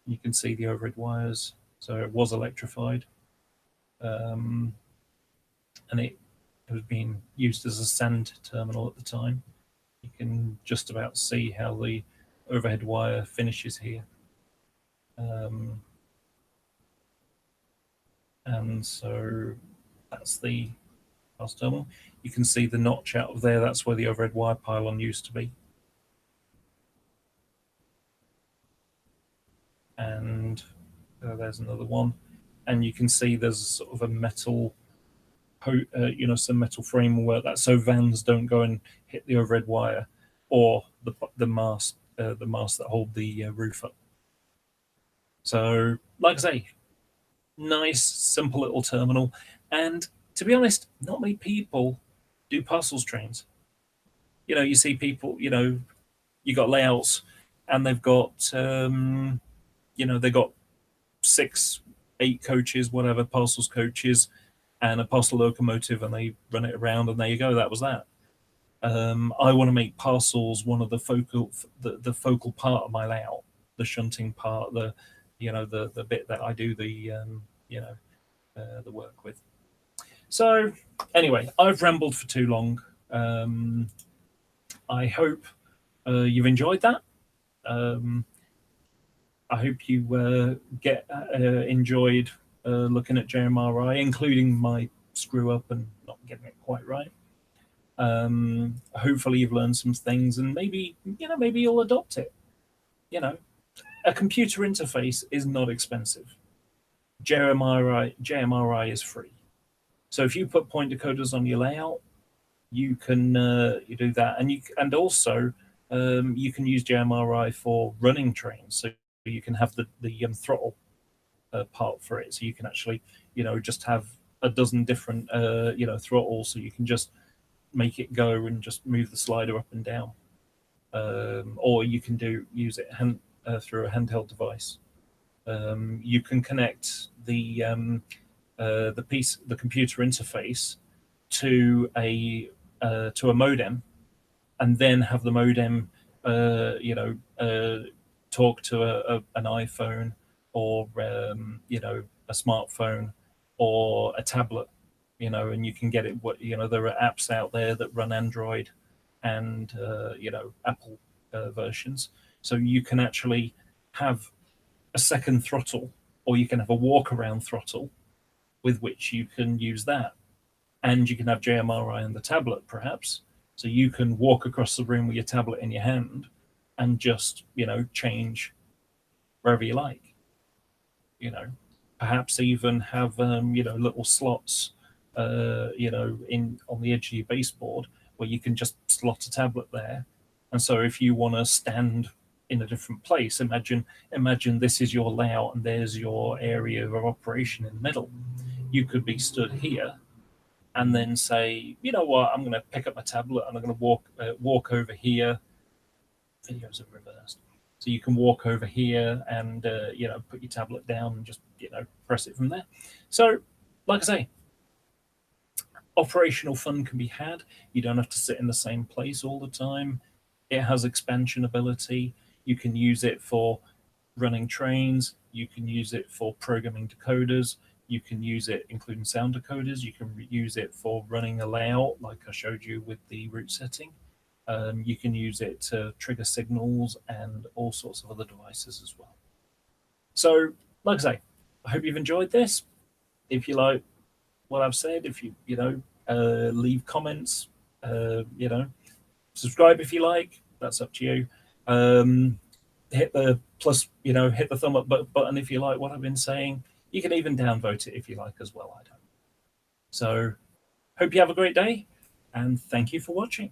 You can see the overhead wires. So it was electrified, and it was being used as a sand terminal at the time. You can just about see how the overhead wire finishes here. And so that's the bus terminal. You can see the notch out of there. That's where the overhead wire pylon used to be. And there's another one. And you can see there's sort of a metal, some metal framework that so vans don't go and hit the overhead wire or the mast that hold the roof up. So, like I say, nice, simple little terminal. And to be honest, not many people do parcels trains. You see people, you got layouts, and they've got, they've got 6, 8 coaches, whatever, parcels coaches, and a parcel locomotive, and they run it around, and there you go. That was that. I want to make parcels one of the focal part of my layout, the shunting part, the bit that I do the work with. So anyway, I've rambled for too long. I hope you've enjoyed that. I hope you enjoyed looking at JMRI, including my screw up and not getting it quite right. Hopefully you've learned some things, and maybe you'll adopt it. A computer interface is not expensive. JMRI is free. So if you put point decoders on your layout, you can you do that, and also You can use JMRI for running trains, so you can have the throttle part for it. So you can actually, just have a dozen different, throttles, so you can just make it go and just move the slider up and down. Or you can use it through a handheld device. You can connect the computer interface to a modem, and then have the modem, talk to an iPhone, or a smartphone, or a tablet, and you can get it. There are apps out there that run Android and Apple versions, so you can actually have a second throttle, or you can have a walk around throttle with which you can use that. And you can have JMRI on the tablet, perhaps. So you can walk across the room with your tablet in your hand and just, change wherever you like. You know, Perhaps even have, little slots, in on the edge of your baseboard, where you can just slot a tablet there. And so if you want to stand in a different place, imagine this is your layout and there's your area of operation in the middle. You could be stood here and then say, you know what, I'm going to pick up my tablet and I'm going to walk over here. Videos are reversed, so you can walk over here and put your tablet down and just press it from there. So, like I say, operational fun can be had. You don't have to sit in the same place all the time. It has expansion ability. You can use it for running trains. You can use it for programming decoders. You can use it, including sound decoders. You can use it for running a layout, like I showed you with the route setting. You can use it to trigger signals and all sorts of other devices as well. So, like I say, I hope you've enjoyed this. If you like what I've said, if you leave comments, subscribe if you like. That's up to you. Hit the plus, hit the thumb up button if you like what I've been saying. You can even downvote it if you like as well. I don't. So, hope you have a great day, and thank you for watching.